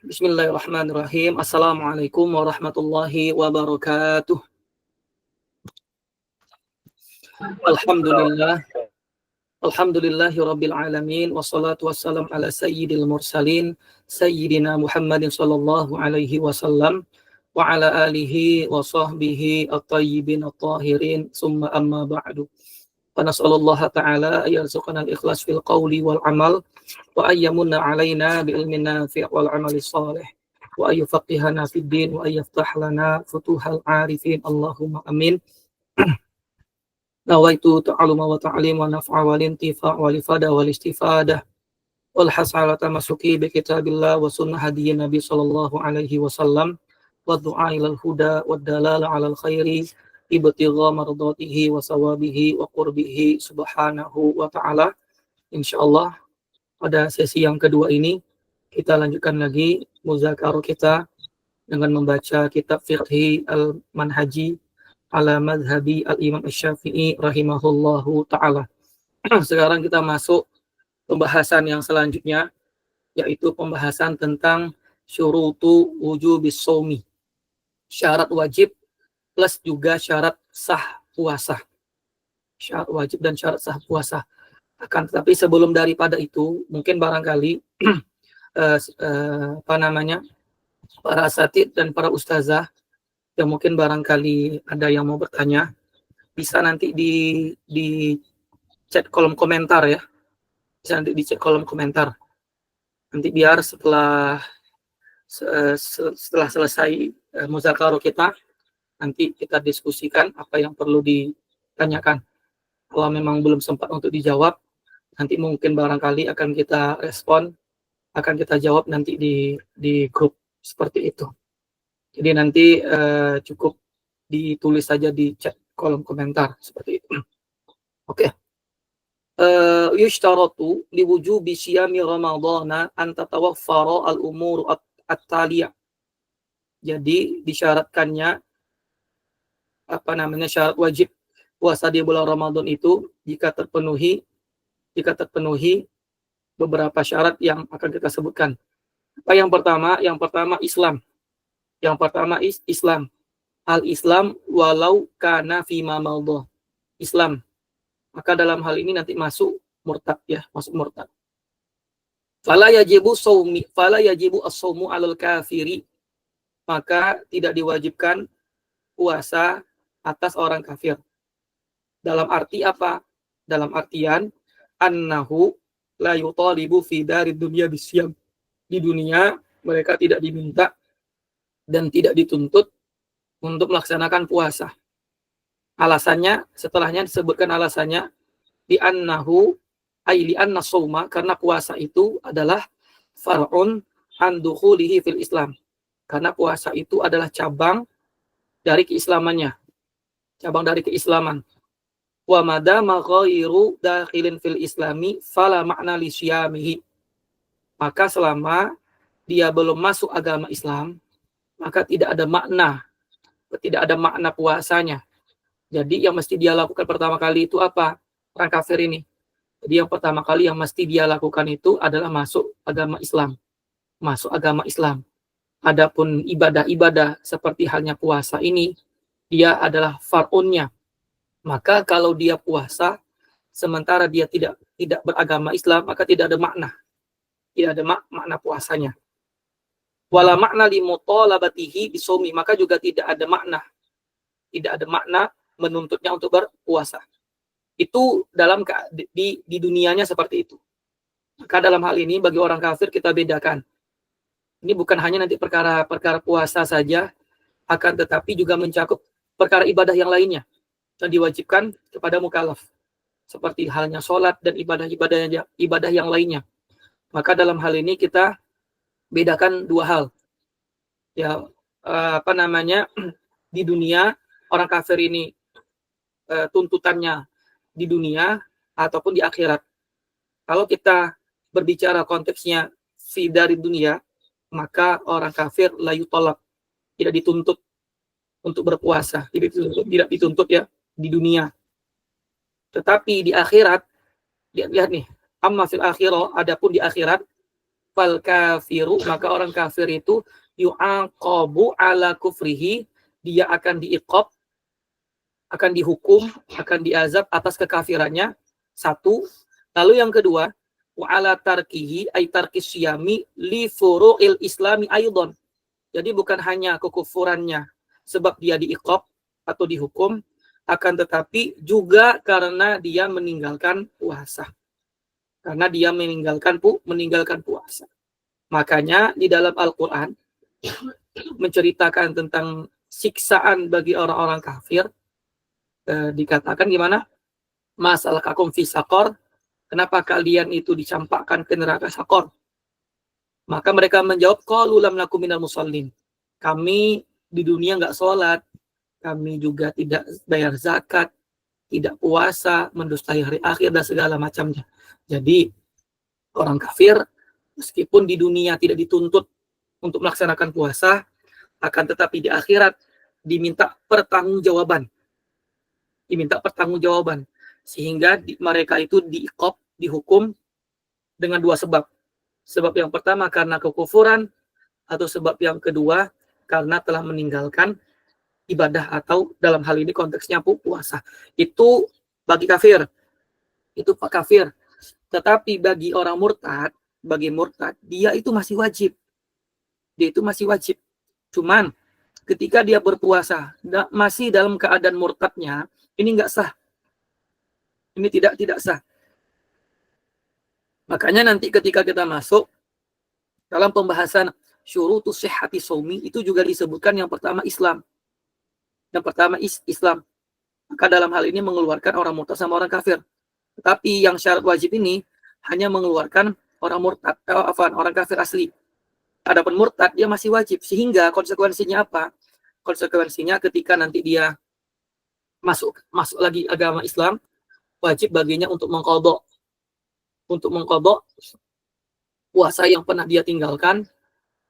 Bismillahirrahmanirrahim. Assalamualaikum warahmatullahi wabarakatuh. Alhamdulillah. Alhamdulillahi rabbil alamin. Wassalatu wassalam ala sayyidil mursalin. Sayyidina Muhammadin sallallahu alaihi wasallam. Wa ala alihi wa sahbihi at-tayyibin at-tahirin. Summa amma ba'du. Fanas'alullaha ta'ala yarzuqana al-ikhlas fil qawli wal amal. Wa ayyamunna alaina bi'ilmin nafi' wal amali salih. Wa ayyufaqihana fid din wa ayyaftah lana futuhal arifin. Allahumma amin. Nawaitu ta'aluma wa ta'alim wa naf'a wal intifa' wal ifada wal istifadah wal hasalata masuki bi kitabillah wa sunnah hadiyin nabi sallallahu alaihi wasallam wa du'a ilal huda wa dalala alal khairi ibtigha mardatihi wa sawabihi wa qurbihi subhanahu wa ta'ala. Insyaallah pada sesi yang kedua ini kita lanjutkan lagi muzakarah kita dengan membaca kitab Fiqhi al-Manhaji ala madhabi al-Imam Asy-Syafi'i rahimahullahu ta'ala. Sekarang kita masuk pembahasan yang selanjutnya, yaitu pembahasan tentang syurutu wujubis shaumi. Syarat wajib plus juga syarat sah puasa. Syarat wajib dan syarat sah puasa. Akan tetapi sebelum daripada itu, mungkin barangkali para asatid dan para ustazah yang mungkin barangkali ada yang mau bertanya, bisa nanti di chat kolom komentar ya. Bisa nanti di chat kolom komentar. Nanti biar setelah selesai muzakarah kita, nanti kita diskusikan apa yang perlu ditanyakan. Kalau memang belum sempat untuk dijawab, nanti mungkin barangkali akan kita respon, akan kita jawab nanti di grup seperti itu. Jadi nanti cukup ditulis saja di chat kolom komentar seperti itu. Oke. Yushtaratu liwujubi siyami ramadhana an tatawaffara al-umur at-taliyah. Jadi disyaratkannya syarat wajib puasa di bulan Ramadan itu jika terpenuhi beberapa syarat yang akan kita sebutkan. Apa yang pertama? Yang pertama Islam. Yang pertama Islam. Al-Islam walau kana fima mawdhu. Islam. Maka dalam hal ini nanti masuk murtad ya, masuk murtad. Fala yajibu as-shaumu 'alal kafiri. Maka tidak diwajibkan puasa atas orang kafir. Dalam arti apa? Dalam artian annahu la yutalibu fi darid dunya bisyam. Di dunia mereka tidak diminta dan tidak dituntut untuk melaksanakan puasa. Alasannya, setelahnya disebutkan alasannya di annahu ay li anna shauma, karena puasa itu adalah far'un an dukhulihi fil Islam. Karena puasa itu adalah cabang dari keislamannya. Cabang dari keislaman. Wa madama ghairu dakhilin fil islami fala makna li syiyamihi. Maka selama dia belum masuk agama Islam, maka tidak ada makna puasanya. Jadi yang mesti dia lakukan pertama kali itu apa? Orang kafir ini. Jadi yang pertama kali yang mesti dia lakukan itu adalah masuk agama Islam. Masuk agama Islam. Adapun ibadah-ibadah seperti halnya puasa ini, dia adalah far'unnya. Maka kalau dia puasa, sementara dia tidak beragama Islam, maka tidak ada makna. Tidak ada makna puasanya. Wala makna li mutalabatihi bisomi, maka juga tidak ada makna. Tidak ada makna menuntutnya untuk berpuasa. Itu dalam di dunianya seperti itu. Maka dalam hal ini bagi orang kafir kita bedakan. Ini bukan hanya nanti perkara puasa saja, akan tetapi juga mencakup perkara ibadah yang lainnya yang diwajibkan kepada mukallaf, seperti halnya sholat dan ibadah yang lainnya. Maka dalam hal ini kita bedakan dua hal. Ya, di dunia orang kafir ini tuntutannya di dunia ataupun di akhirat. Kalau kita berbicara konteksnya fi dari dunia, maka orang kafir la yutolak, tidak dituntut untuk berpuasa, tidak dituntut ya di dunia. Tetapi di akhirat, lihat nih, amma fil akhirah, adapun di akhirat, fal kafiru, maka orang kafir itu yu'aqabu ala kufrihi, dia akan diiqab, akan dihukum, akan diazab atas kekafirannya. Satu. Lalu yang kedua, wa ala tarkihi ay tarkis syiyami li furu'il islami aydon. Jadi bukan hanya kekufurannya sebab dia diiqab atau dihukum, akan tetapi juga karena dia meninggalkan puasa. Karena dia meninggalkan puasa. Makanya di dalam Al-Quran menceritakan tentang siksaan bagi orang-orang kafir, dikatakan gimana? Masalah kakum fi sakor, kenapa kalian itu dicampakkan ke neraka sakor? Maka mereka menjawab, qalu lam nakum minal musallin. Kami di dunia nggak sholat, kami juga tidak bayar zakat, tidak puasa, mendustai hari akhir dan segala macamnya. Jadi orang kafir meskipun di dunia tidak dituntut untuk melaksanakan puasa, akan tetapi di akhirat diminta pertanggungjawaban. Sehingga mereka itu diiqab, dihukum dengan dua sebab. Sebab yang pertama karena kekufuran, atau sebab yang kedua karena telah meninggalkan ibadah, atau dalam hal ini konteksnya puasa. Itu bagi kafir. Itu kafir. Tetapi bagi orang murtad, dia itu masih wajib. Cuman ketika dia berpuasa masih dalam keadaan murtadnya, ini enggak sah. Ini tidak sah. Makanya nanti ketika kita masuk dalam pembahasan syurutus sihhati shaumi, itu juga disebutkan yang pertama Islam. Maka dalam hal ini mengeluarkan orang murtad sama orang kafir. Tetapi yang syarat wajib ini hanya mengeluarkan orang kafir asli. Adapun murtad dia masih wajib. Sehingga konsekuensinya apa? Konsekuensinya ketika nanti dia masuk lagi agama Islam, wajib baginya untuk mengqadha puasa yang pernah dia tinggalkan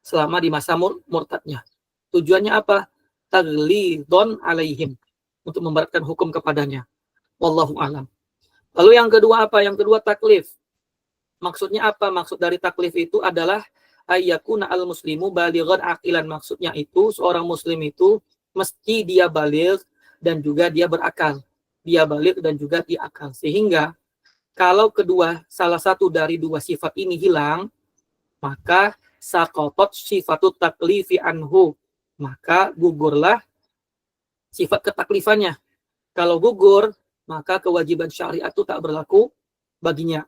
selama di masa murtadnya. Tujuannya apa? Taghlidon alaihim, untuk memberatkan hukum kepadanya. Wallahu a'lam. Lalu yang kedua apa? Yang kedua taklif. Maksudnya apa? Maksud dari taklif itu adalah ayyakuna al-muslimu balighan aqilan. Maksudnya itu seorang muslim itu mesti dia baligh dan juga dia berakal. Sehingga kalau salah satu dari dua sifat ini hilang, maka saqatat sifatut taklifi anhu. Maka gugurlah sifat ketaklifannya. Kalau gugur, maka kewajiban syariat itu tak berlaku baginya.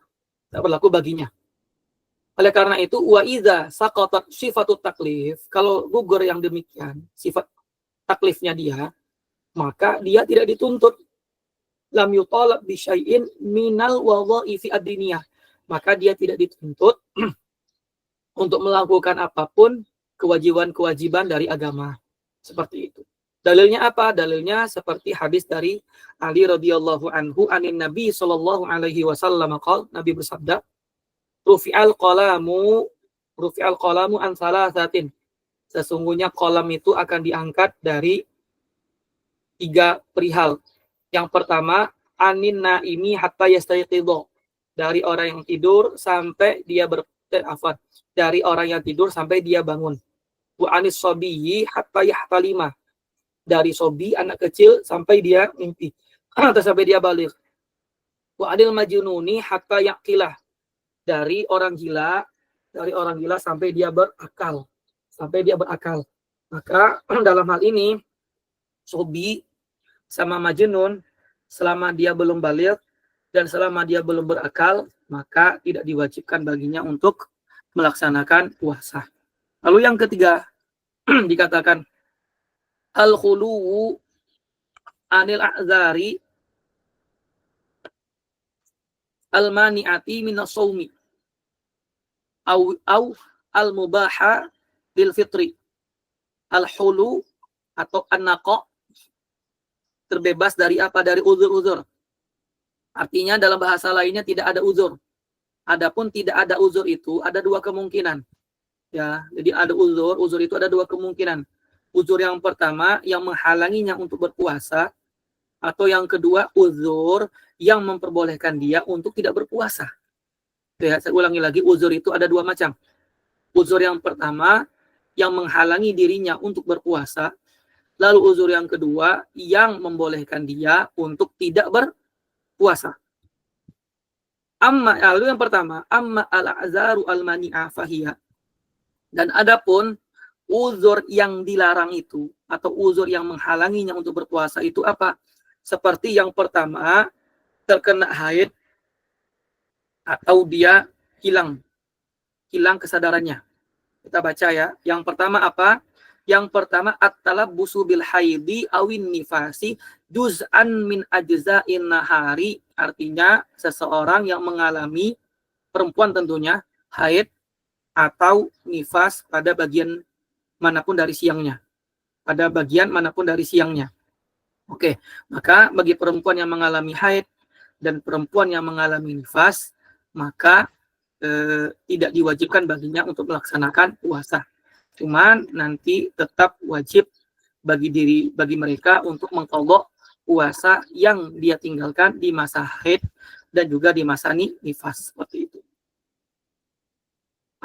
Oleh karena itu, wa idza saqatat sifatut taklif, kalau gugur yang demikian, sifat taklifnya dia, maka dia tidak dituntut. Lam yutalab bi syai'in minal wadha'ifi ad-diniyah. Maka dia tidak dituntut untuk melakukan apapun kewajiban-kewajiban dari agama. Seperti itu. Dalilnya apa? Dalilnya seperti hadis dari Ali radhiyallahu anhu anin Nabi sallallahu alaihi wasallam qala, Nabi bersabda, rufi'al qalamu an salasatin. Sesungguhnya qalam itu akan diangkat dari 3 perihal. Yang pertama, anin naimi hatta yastayqidha. Dari orang yang tidur sampai dia dari orang yang tidur sampai dia bangun. Wa anis sabiyyi hatta yahtalima. Dari sobi, anak kecil, sampai dia mimpi. Atau sampai dia balik. Wa adil majnuni hatta yaqilah. Dari orang gila sampai dia berakal. Maka dalam hal ini, sobi sama majnun, selama dia belum balik dan selama dia belum berakal, maka tidak diwajibkan baginya untuk melaksanakan puasa. Lalu yang ketiga, dikatakan, al-khuluwu anil a'zari al-mani'ati minas shaumi au al-mubaha lil fitri. Al-hulu atau an-naqa, terbebas dari apa? Dari uzur-uzur. Artinya dalam bahasa lainnya tidak ada uzur. Adapun tidak ada uzur itu ada 2 kemungkinan. Ya, jadi ada uzur itu ada 2 kemungkinan. Uzur yang pertama yang menghalanginya untuk berpuasa, atau yang kedua uzur yang memperbolehkan dia untuk tidak berpuasa. Ya, saya ulangi lagi, uzur itu ada 2 macam. Uzur yang pertama yang menghalangi dirinya untuk berpuasa, lalu uzur yang kedua yang membolehkan dia untuk tidak berpuasa. Lalu yang pertama, amma al-azaru al-mani'a fahiyya. Dan adapun uzur yang dilarang itu atau uzur yang menghalanginya untuk berpuasa itu apa? Seperti yang pertama, terkena haid atau dia hilang kesadarannya. Kita baca ya. Yang pertama apa? Yang pertama at-talabbusu bil haidi awin nifasi juz'an min ajza'in nahari, artinya seseorang yang mengalami, perempuan tentunya, haid atau nifas pada bagian manapun dari siangnya. Pada bagian manapun dari siangnya. Oke, maka bagi perempuan yang mengalami haid dan perempuan yang mengalami nifas, maka tidak diwajibkan baginya untuk melaksanakan puasa. Cuman nanti tetap wajib bagi mereka untuk mengqadha puasa yang dia tinggalkan di masa haid dan juga di masa nifas, seperti itu.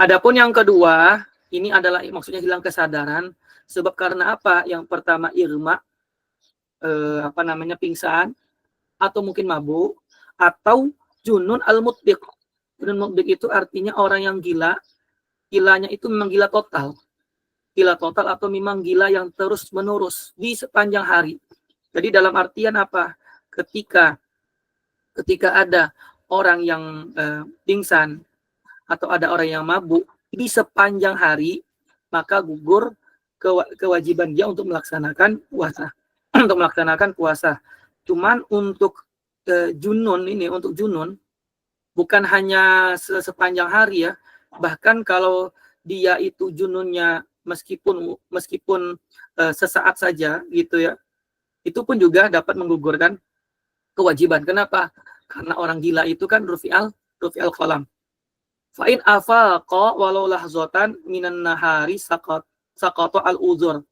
Adapun yang kedua, ini adalah maksudnya hilang kesadaran sebab karena apa? Yang pertama irma, pingsan atau mungkin mabuk, atau junun al-mutbiq. Junun mutbiq itu artinya orang yang gila. Gilanya itu memang gila total atau memang gila yang terus menerus di sepanjang hari. Jadi dalam artian apa? Ketika ada orang yang pingsan atau ada orang yang mabuk di sepanjang hari, maka gugur kewajiban dia untuk melaksanakan puasa. Untuk melaksanakan puasa. Cuman untuk junun ini, untuk junun bukan hanya sepanjang hari ya, bahkan kalau dia itu jununnya meskipun sesaat saja gitu ya, itu pun juga dapat menggugurkan kewajiban. Kenapa? Karena orang gila itu kan rufi'al qalam. Fa'in afaqa walau lahzatan minan nahari saqata al-uzur.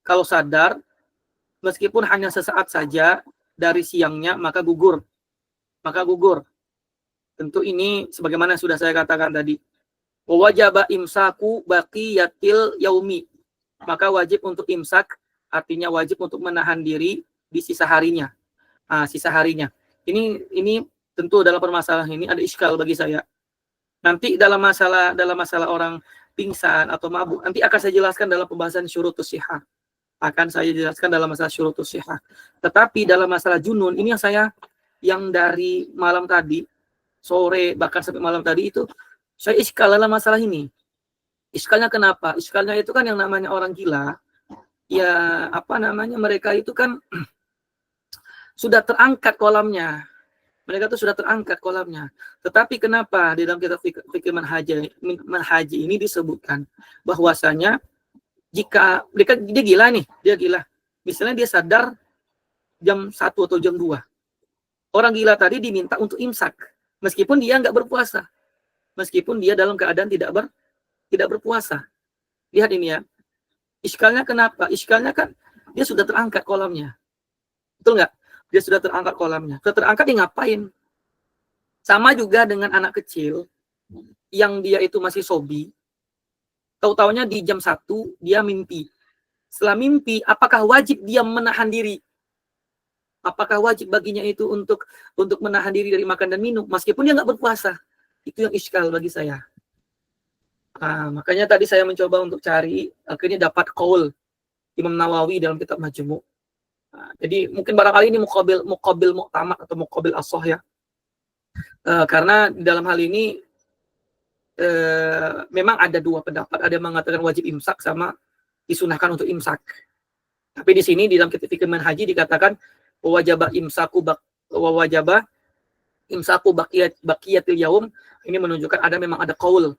Kalau sadar meskipun hanya sesaat saja dari siangnya, maka gugur. Tentu ini sebagaimana sudah saya katakan tadi. Wajaba imsaku baqiyatil yaumi. Maka wajib untuk imsak, artinya wajib untuk menahan diri di sisa harinya. Sisa harinya. Ini tentu dalam permasalahan ini ada iskal bagi saya. Nanti dalam masalah orang pingsan atau mabuk, nanti akan saya jelaskan dalam pembahasan syurutus shihah. Tetapi dalam masalah junun, ini yang dari malam tadi, sore, bahkan sampai malam tadi itu, saya iskal dalam masalah ini. Iskalnya kenapa? Iskalnya itu kan yang namanya orang gila, ya mereka itu kan sudah terangkat kolamnya. Tetapi kenapa di dalam kitab fikih manhaji ini disebutkan bahwasanya jika dia gila. Misalnya dia sadar jam 1 atau jam 2. Orang gila tadi diminta untuk imsak. Meskipun dia nggak berpuasa. Meskipun dia dalam keadaan tidak berpuasa. Lihat ini ya. Iskalnya kenapa? Iskalnya kan dia sudah terangkat kolamnya. Betul nggak? Dia sudah terangkat kolamnya. Sudah terangkat dia ngapain? Sama juga dengan anak kecil yang dia itu masih sobi. Tahu-taunya di jam 1 dia mimpi. Setelah mimpi, apakah wajib dia menahan diri? Apakah wajib baginya itu untuk menahan diri dari makan dan minum meskipun dia nggak berpuasa? Itu yang iskal bagi saya. Makanya tadi saya mencoba untuk cari, akhirnya dapat qaul Imam Nawawi dalam kitab Majmu'. Jadi mungkin barangkali ini muqabil mu'tamad atau muqabil as-sahih ya. Karena dalam hal ini memang ada dua pendapat, ada yang mengatakan wajib imsak sama disunahkan untuk imsak. Tapi di sini di dalam kitab fikih manhaji dikatakan wajaba imsaku baqiyatil yaum. Ini menunjukkan memang ada qaul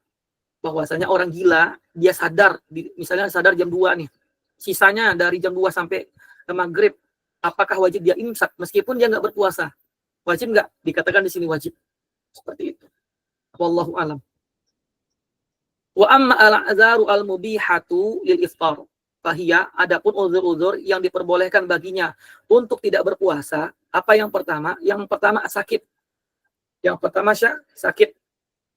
bahwasanya orang gila dia sadar misalnya sadar jam 2 nih. Sisanya dari jam 2 sampai maghrib, apakah wajib dia imsak meskipun dia nggak berpuasa? Wajib nggak? Dikatakan di sini wajib. Seperti itu. Wallahu alam. Wa amma al-azaru al-mubihatu lil iftar. Fahiyya, adapun uzur-uzur yang diperbolehkan baginya untuk tidak berpuasa, apa yang pertama? Yang pertama sakit.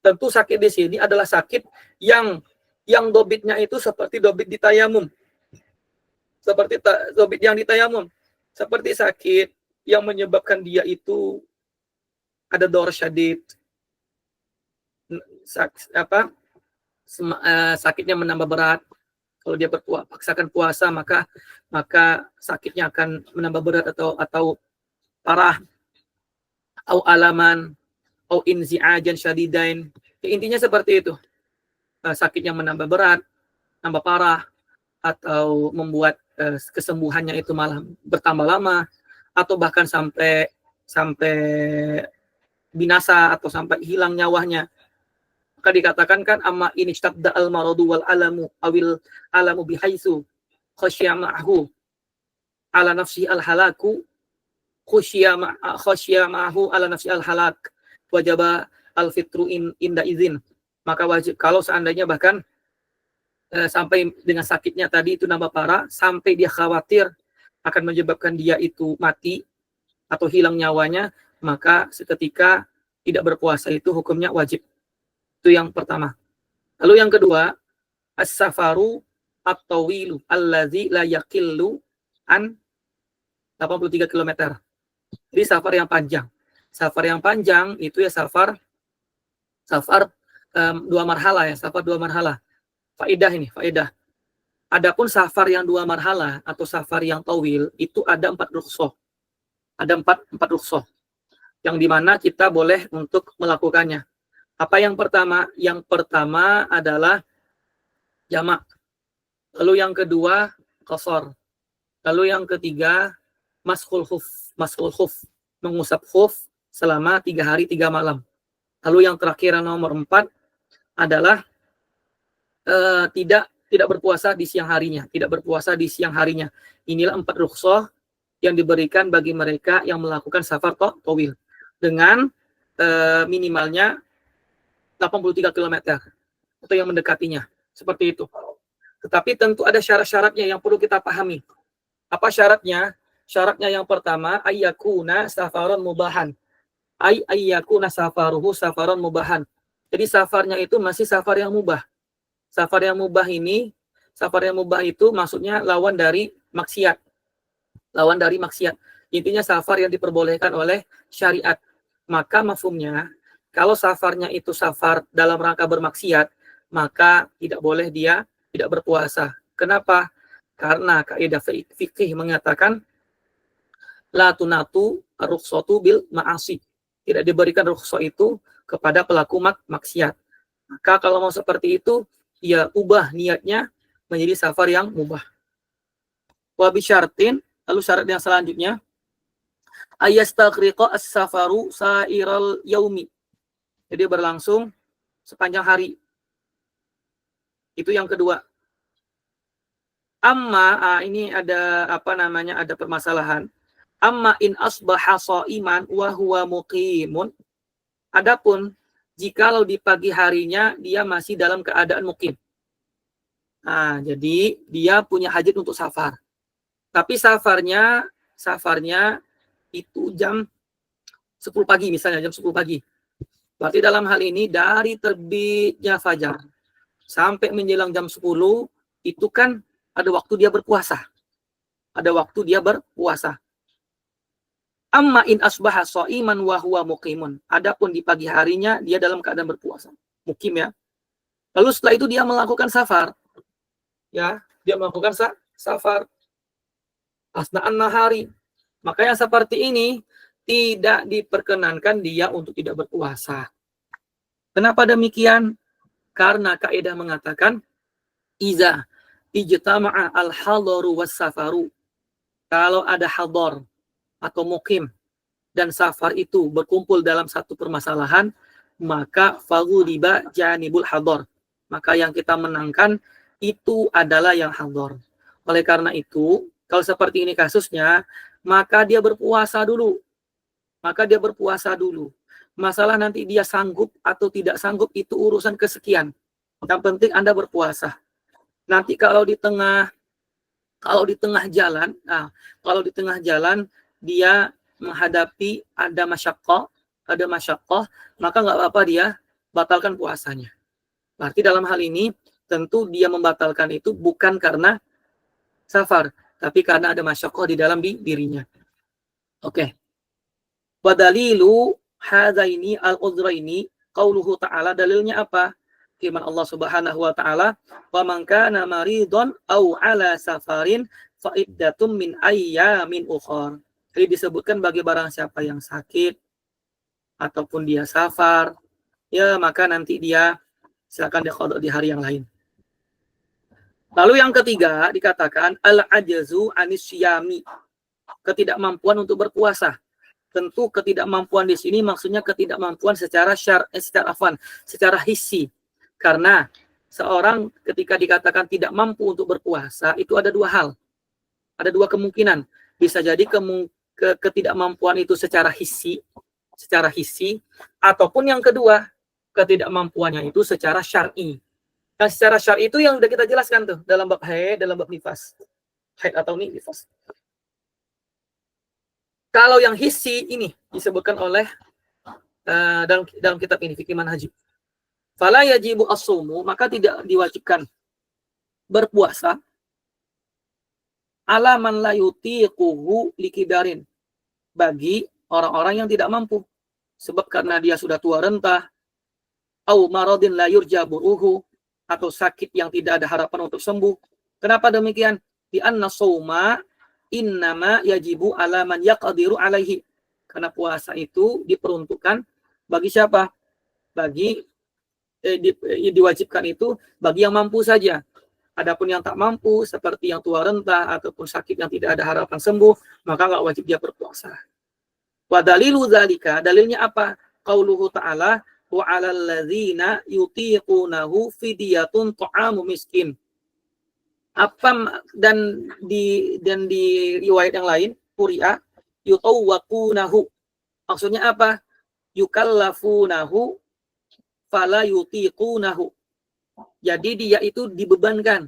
Tentu sakit di sini adalah sakit yang Yang dobitnya itu seperti dobit di tayamum. Seperti dobit yang di tayamum. Seperti sakit yang menyebabkan dia itu ada dor syadid, sakitnya menambah berat. Kalau dia paksakan puasa, maka sakitnya akan menambah berat atau parah. Au alaman, au inzi'ajan syadidain. Ya, intinya seperti itu. Sakitnya menambah berat, tambah parah, atau membuat kesembuhannya itu malah bertambah lama, atau bahkan sampai binasa atau sampai hilang nyawanya. Maka dikatakan kan amma ini istabda al maradu wal alamu awil alamu bihaisu khasya ma'hu ala nafsi al halaku khasya ma'hu ala nafsi al halak wajaba al fitru inda izin. Maka wajib kalau seandainya bahkan sampai dengan sakitnya tadi itu nambah parah, sampai dia khawatir akan menyebabkan dia itu mati atau hilang nyawanya, maka seketika tidak berpuasa itu hukumnya wajib. Itu yang pertama. Lalu yang kedua, as-safaru at-tawilu allazi la yaqillu an 83 km. Jadi safar yang panjang. Safar yang panjang itu ya safar dua marhala ya, safar dua marhala. Faedah. Adapun safar yang dua marhala atau safar yang tawil itu ada 4 rukhsah. Ada 4 rukhsah yang dimana kita boleh untuk melakukannya. Apa yang pertama? Yang pertama adalah jamak. Lalu yang kedua qasar. Lalu yang ketiga maskhul khuf, mengusap khuf selama 3 hari 3 malam. Lalu yang terakhir nomor 4 adalah tidak berpuasa di siang harinya, Inilah 4 rukhsah yang diberikan bagi mereka yang melakukan safar tawil dengan minimalnya 83 km atau yang mendekatinya, seperti itu. Tetapi tentu ada syarat-syaratnya yang perlu kita pahami. Apa syaratnya? Syaratnya yang pertama, ayyakuna safaron mubahan. Ayyakuna safaruhu safaron mubahan. Jadi safarnya itu masih safar yang mubah. Safar yang mubah itu maksudnya lawan dari maksiat. Intinya safar yang diperbolehkan oleh syariat. Maka mafhumnya, kalau safarnya itu safar dalam rangka bermaksiat, maka tidak boleh dia tidak berpuasa. Kenapa? Karena kaidah fikih mengatakan la tunatu rukhsatu bil ma'asi. Tidak diberikan rukhsah itu kepada pelaku maksiat. Maka kalau mau seperti itu, ya ubah niatnya menjadi safar yang mubah. Wa bi syartin, lalu syarat yang selanjutnya ayastaghriqa as-safaru sa'iral yaumi. Jadi berlangsung sepanjang hari. Itu yang kedua. Amma, ini ada ada permasalahan. Amma in asbaha sha'iman wa huwa muqimun. Adapun jikalau di pagi harinya dia masih dalam keadaan mukim. Nah, jadi dia punya hajat untuk safar. Tapi safarnya itu jam 10 pagi misalnya, jam 10 pagi. Berarti dalam hal ini dari terbitnya fajar sampai menjelang jam 10 itu kan ada waktu dia berpuasa. Amma in asbaha sha'iman wa huwa muqimun. Adapun di pagi harinya dia dalam keadaan berpuasa. Mukim ya. Lalu setelah itu dia melakukan safar. Ya, dia melakukan safar asna'an nahari. Maka yang seperti ini tidak diperkenankan dia untuk tidak berpuasa. Kenapa demikian? Karena kaidah mengatakan iza ijtama'a al-hadaru was-safaru. Kalau ada hadar atau mukim dan safar itu berkumpul dalam satu permasalahan, maka faghuliba janibul hadar. Maka yang kita menangkan itu adalah yang hadar. Oleh karena itu, kalau seperti ini kasusnya, maka dia berpuasa dulu. Masalah nanti dia sanggup atau tidak sanggup itu urusan kesekian. Yang penting Anda berpuasa. Nanti kalau di tengah jalan dia menghadapi ada masyaqqah, maka nggak apa-apa dia batalkan puasanya. Berarti dalam hal ini tentu dia membatalkan itu bukan karena safar, tapi karena ada masyaqqah di dalam dirinya. Oke. Wadalilu hadaini al-udhraini qauluhu ta'ala, dalilnya apa? Firman Allah Subhanahu wa taala, "Wa man kana maridon aw ala safarin fa iddatum min ayyamin ukhra." Jadi disebutkan bagi barang siapa yang sakit ataupun dia safar, ya maka nanti dia silakan diqadha di hari yang lain. Lalu yang ketiga dikatakan al-ajzu anis syiyami, ketidakmampuan untuk berpuasa. Tentu ketidakmampuan di sini maksudnya ketidakmampuan secara secara hissi. Karena seorang ketika dikatakan tidak mampu untuk berpuasa, itu ada dua hal. Ada dua kemungkinan. Bisa jadi ketidakmampuan itu secara hissi, ataupun yang kedua, ketidakmampuannya itu secara syar'i. Nah, secara syar'i itu yang sudah kita jelaskan tuh dalam bab haid, dalam bab nifas. Haid atau nifas. Kalau yang hissi ini disebutkan oleh dalam kitab ini Fiqh Manhaj. Fala yajibu as-sumu, maka tidak diwajibkan berpuasa ala man la yutiquhu likibarin, bagi orang-orang yang tidak mampu. Sebab karena dia sudah tua renta, au maradin la yurja buruhu, atau sakit yang tidak ada harapan untuk sembuh. Kenapa demikian? Di anna shauma innama yajibu ala man yaqdiru alaihi. Karena puasa itu diperuntukkan bagi siapa? Diwajibkan itu bagi yang mampu saja. Adapun yang tak mampu seperti yang tua renta ataupun sakit yang tidak ada harapan sembuh, maka nggak wajib dia berpuasa. Wa dalilu dzalika, dalilnya apa? Qauluhu ta'ala wa 'alal ladzina yutiqunahu fidyatun ta'amu miskin. Dan di riwayat yang lain quri'a yutawwaqunahu. Maksudnya apa? Yukallafunahu fala yutiqunahu. Jadi dia itu dibebankan.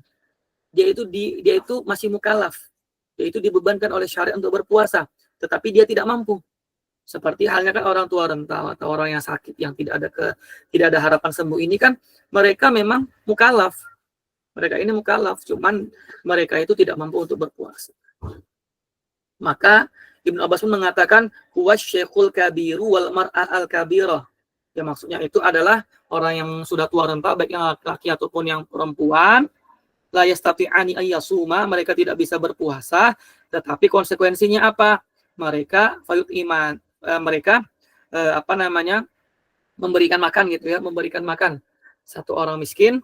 Dia itu masih mukallaf. Dia itu dibebankan oleh syariat untuk berpuasa, tetapi dia tidak mampu. Seperti halnya kan orang tua renta atau orang yang sakit yang tidak ada harapan sembuh ini kan mereka memang mukallaf. Mereka ini mukallaf, cuman mereka itu tidak mampu untuk berpuasa. Maka Ibnu Abbas pun mengatakan huwa syekhul kabiru wal mar'ah al kabirah. Ya maksudnya itu adalah orang yang sudah tua renta, baik yang laki-laki ataupun yang perempuan, la yastati'ani ayyasuma, mereka tidak bisa berpuasa, tetapi konsekuensinya apa? Mereka fayut iman, memberikan makan gitu ya, memberikan makan satu orang miskin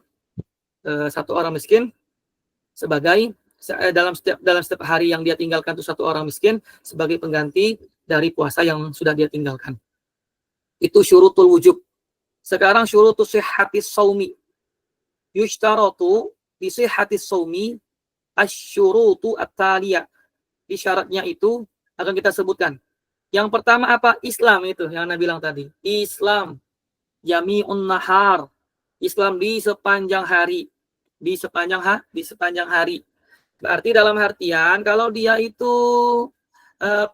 sebagai dalam setiap hari yang dia tinggalkan itu satu orang miskin sebagai pengganti dari puasa yang sudah dia tinggalkan. Itu syurutul wujub. Sekarang syurutus sihhatis shaumi. Yushtaratu fi sihhatis shaumi asyurutu at-taliyah. Di syaratnya itu akan kita sebutkan. Yang pertama apa? Islam, itu yang Anda bilang tadi. Islam jami'un nahar. Islam di sepanjang hari. Di sepanjang hari. Berarti dalam artian kalau dia itu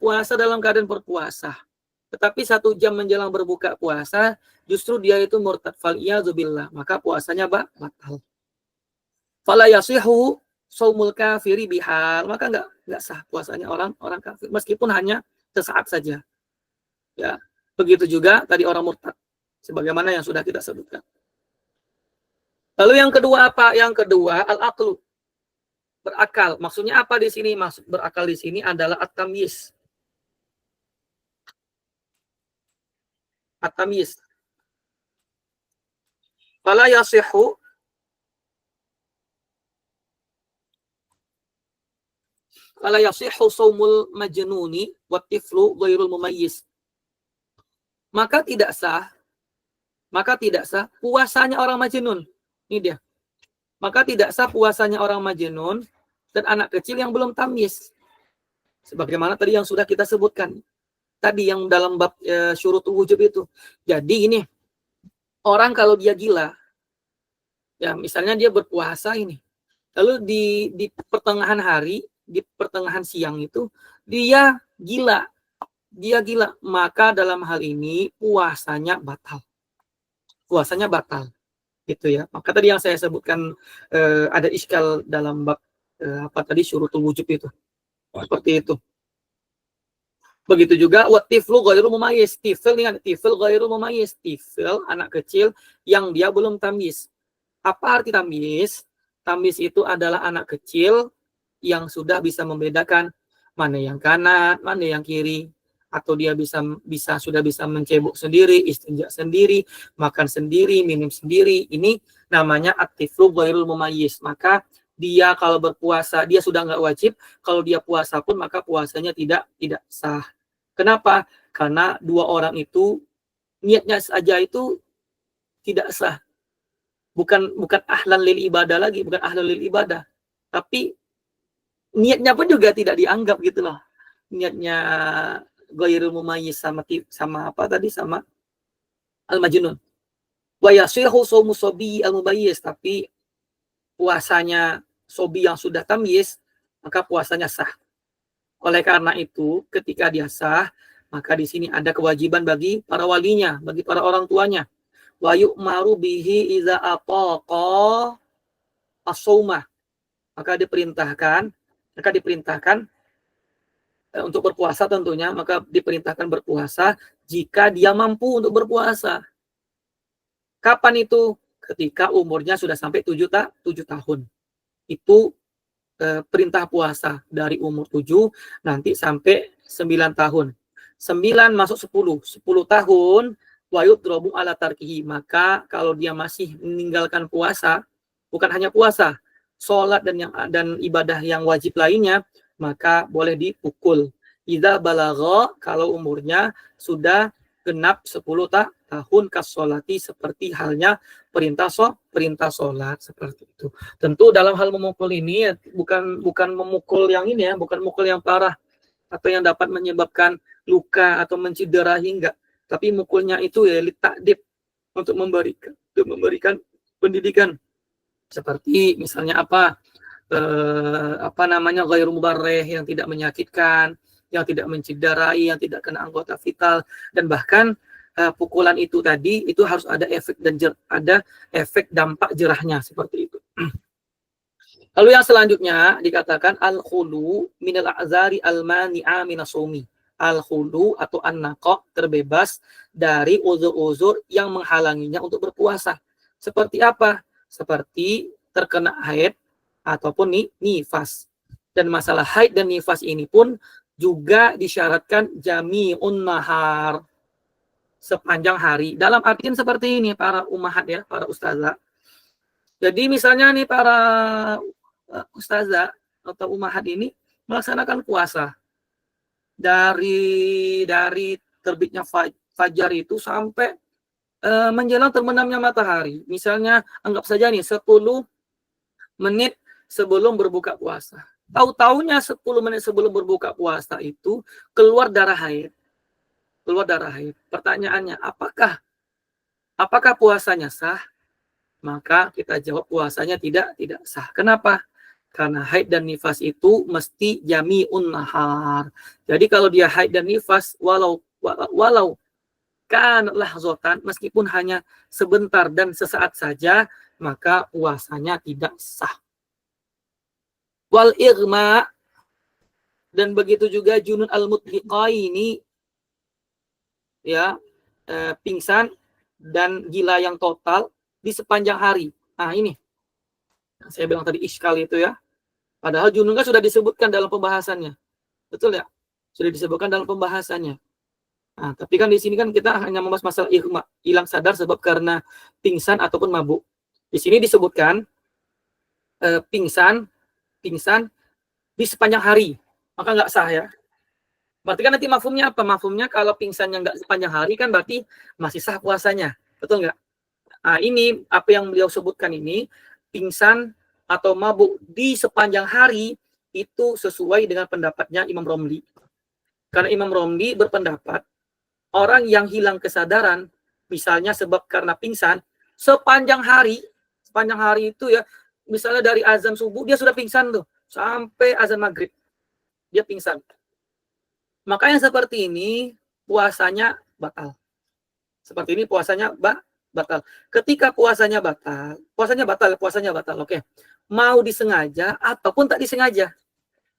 puasa dalam keadaan berpuasa, tetapi 1 jam menjelang berbuka puasa, justru dia itu murtad, fal'iyazubillah, maka puasanya batal. Fala yasihu shaumul kafiri bihal, maka enggak sah puasanya orang kafir meskipun hanya sesaat saja. Ya, begitu juga tadi orang murtad sebagaimana yang sudah kita sebutkan. Lalu yang kedua apa? Yang kedua al-aqlu, berakal. Maksudnya apa di sini? Maksud berakal di sini adalah at-tamyiz. At-tamyiz. Fala yasihu shaumul majnuni wa tiflu ghairul mumayyiz. Maka tidak sah puasanya orang majnun. Ini dia. Maka tidak sah puasanya orang majnun dan anak kecil yang belum tamyiz. Sebagaimana tadi yang sudah kita sebutkan. Tadi yang dalam bab syurutul wujub itu. Jadi ini, orang kalau dia gila, ya misalnya dia berpuasa ini, lalu di pertengahan hari, di pertengahan siang itu, dia gila, maka dalam hal ini puasanya batal. Gitu ya. Maka tadi yang saya sebutkan ada iskal dalam bab apa tadi syurutul wujub itu. Seperti itu. Begitu juga wa tiflu ghairu mumayyiz. Tifl dengan tifl ghairu mumayyiz. Tifl anak kecil yang dia belum tamyiz. Apa arti tamyiz? Tamyiz itu adalah anak kecil yang sudah bisa membedakan mana yang kanan, mana yang kiri, atau dia sudah bisa mencebok sendiri, istinja sendiri, makan sendiri, minum sendiri. Ini namanya at-tiflu ghairul mumayyiz. Maka dia kalau berpuasa dia sudah nggak wajib, kalau dia puasa pun maka puasanya tidak sah. Kenapa? Karena dua orang itu niatnya saja itu tidak sah. Bukan ahlan lil ibadah lagi, bukan ahlan lil ibadah. Tapi niatnya pun juga tidak dianggap gitu loh. Niatnya ghairul mumayyiz sama apa tadi, sama al-majnun. Wa yasihu shaumu sobi al-mumayyiz, tapi puasanya sobi yang sudah tamyiz maka puasanya sah. Oleh karena itu, ketika dia sah, maka di sini ada kewajiban bagi para walinya, bagi para orang tuanya. Wa yu'maru bihi iza ataqa as-saumah. Maka diperintahkan untuk berpuasa tentunya, maka diperintahkan berpuasa jika dia mampu untuk berpuasa. Kapan itu? Ketika umurnya sudah sampai 7 tahun. Itu perintah puasa dari umur 7 nanti sampai 9 tahun. 9 masuk 10 tahun wayud drobu ala tarkihi. Maka kalau dia masih meninggalkan puasa, bukan hanya puasa, sholat dan ibadah yang wajib lainnya, maka boleh dipukul. Idza balagha, kalau umurnya sudah genap 10 tahun kasolati, seperti halnya perintah sholat seperti itu. Tentu dalam hal memukul ini bukan memukul yang ini ya, bukan memukul yang parah atau yang dapat menyebabkan luka atau mencederai, enggak. Tapi mukulnya itu ya litakdib, untuk memberikan pendidikan. Seperti misalnya apa namanya ghairu mubarrih, yang tidak menyakitkan, yang tidak mencederai, yang tidak kena anggota vital, dan bahkan pukulan itu tadi itu harus ada efek ada efek dampak jerahnya seperti itu. Lalu yang selanjutnya dikatakan al-khulu minal a'zari al-mani'a minasumi. Al-khulu atau an-naqa, terbebas dari uzur-uzur yang menghalanginya untuk berpuasa. Seperti apa? Seperti terkena haid ataupun nifas. Dan masalah haid dan nifas ini pun juga disyaratkan jami'un nahar, sepanjang hari. Dalam artian seperti ini para ummahat ya, para ustazah. Jadi misalnya nih para ustazah atau ummahat ini melaksanakan puasa dari terbitnya fajar itu sampai menjelang terbenamnya matahari. Misalnya anggap saja nih 10 menit sebelum berbuka puasa. Tahu-taunya 10 menit sebelum berbuka puasa itu keluar darah haid. Pertanyaannya, apakah puasanya sah? Maka kita jawab puasanya tidak sah. Kenapa? Karena haid dan nifas itu mesti jami'un nahar. Jadi kalau dia haid dan nifas, walau kan lahzotan, meskipun hanya sebentar dan sesaat saja, maka puasanya tidak sah. Wal irma, dan begitu juga junun al-mutliqaini, ya, pingsan dan gila yang total di sepanjang hari. Nah ini, saya bilang tadi iskal itu ya. Padahal junun kan sudah disebutkan dalam pembahasannya. Betul ya? Sudah disebutkan dalam pembahasannya. Nah, tapi kan di sini kan kita hanya membahas masalah irma, hilang sadar sebab karena pingsan ataupun mabuk. Di sini disebutkan pingsan di sepanjang hari. Maka nggak sah ya. Berarti kan nanti mafhumnya apa? Mafhumnya kalau pingsannya nggak sepanjang hari kan berarti masih sah puasanya. Betul nggak? Nah, ini apa yang beliau sebutkan ini, pingsan atau mabuk di sepanjang hari, itu sesuai dengan pendapatnya Imam Romli. Karena Imam Romli berpendapat orang yang hilang kesadaran, misalnya sebab karena pingsan, sepanjang hari itu ya, misalnya dari azan subuh dia sudah pingsan tuh, sampai azan maghrib dia pingsan. Maka yang seperti ini puasanya batal. Seperti ini puasanya batal. Ketika puasanya batal. Oke. Mau disengaja ataupun tak disengaja.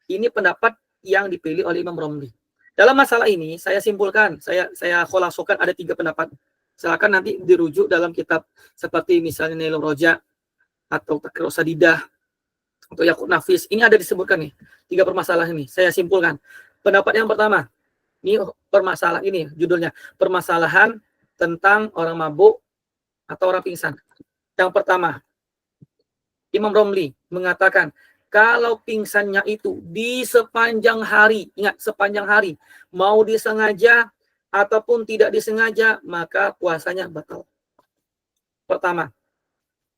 Ini pendapat yang dipilih oleh Imam Romli. Dalam masalah ini saya simpulkan, saya kholasokan ada 3 pendapat. Silakan nanti dirujuk dalam kitab seperti misalnya Nailul Roja atau Taqrir Sadidah atau Yaqut Nafis. Ini ada disebutkan nih 3 permasalahan ini. Saya simpulkan. Pendapat yang pertama, ini permasalahan ini judulnya, permasalahan tentang orang mabuk atau orang pingsan. Yang pertama, Imam Romli mengatakan kalau pingsannya itu di sepanjang hari, ingat sepanjang hari, mau disengaja ataupun tidak disengaja, maka puasanya batal. Pertama.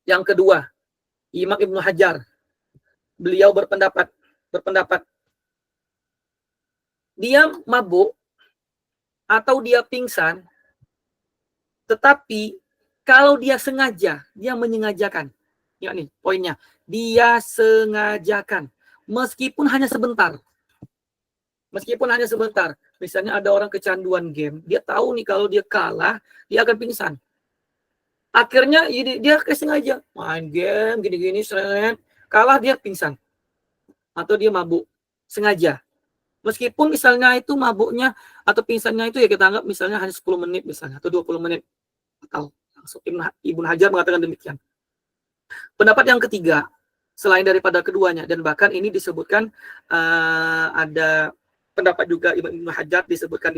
Yang kedua, Imam Ibnu Hajar, beliau berpendapat dia mabuk atau dia pingsan, tetapi kalau dia sengaja, dia menyengajakan. Ya nih poinnya, dia sengajakan meskipun hanya sebentar. Misalnya ada orang kecanduan game, dia tahu nih kalau dia kalah, dia akan pingsan. Akhirnya dia sengaja main game gini-gini, kalah dia pingsan. Atau dia mabuk, sengaja. Meskipun misalnya itu mabuknya atau pingsannya itu ya kita anggap misalnya hanya 10 menit misalnya, atau 20 menit. Atau Ibnu Hajar mengatakan demikian. Pendapat yang ketiga, selain daripada keduanya, dan bahkan ini disebutkan ada pendapat juga Ibnu Hajar disebutkan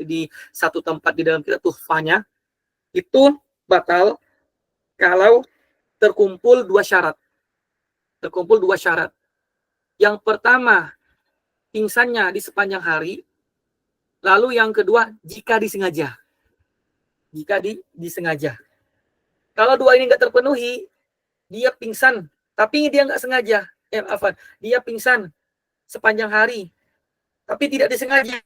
di satu tempat di dalam kitab Tuhfahnya, itu batal kalau terkumpul 2 syarat. Yang pertama, pingsannya di sepanjang hari. Lalu yang kedua, jika disengaja. Kalau 2 ini nggak terpenuhi, dia pingsan, tapi dia nggak sengaja. Dia pingsan sepanjang hari, tapi tidak disengaja.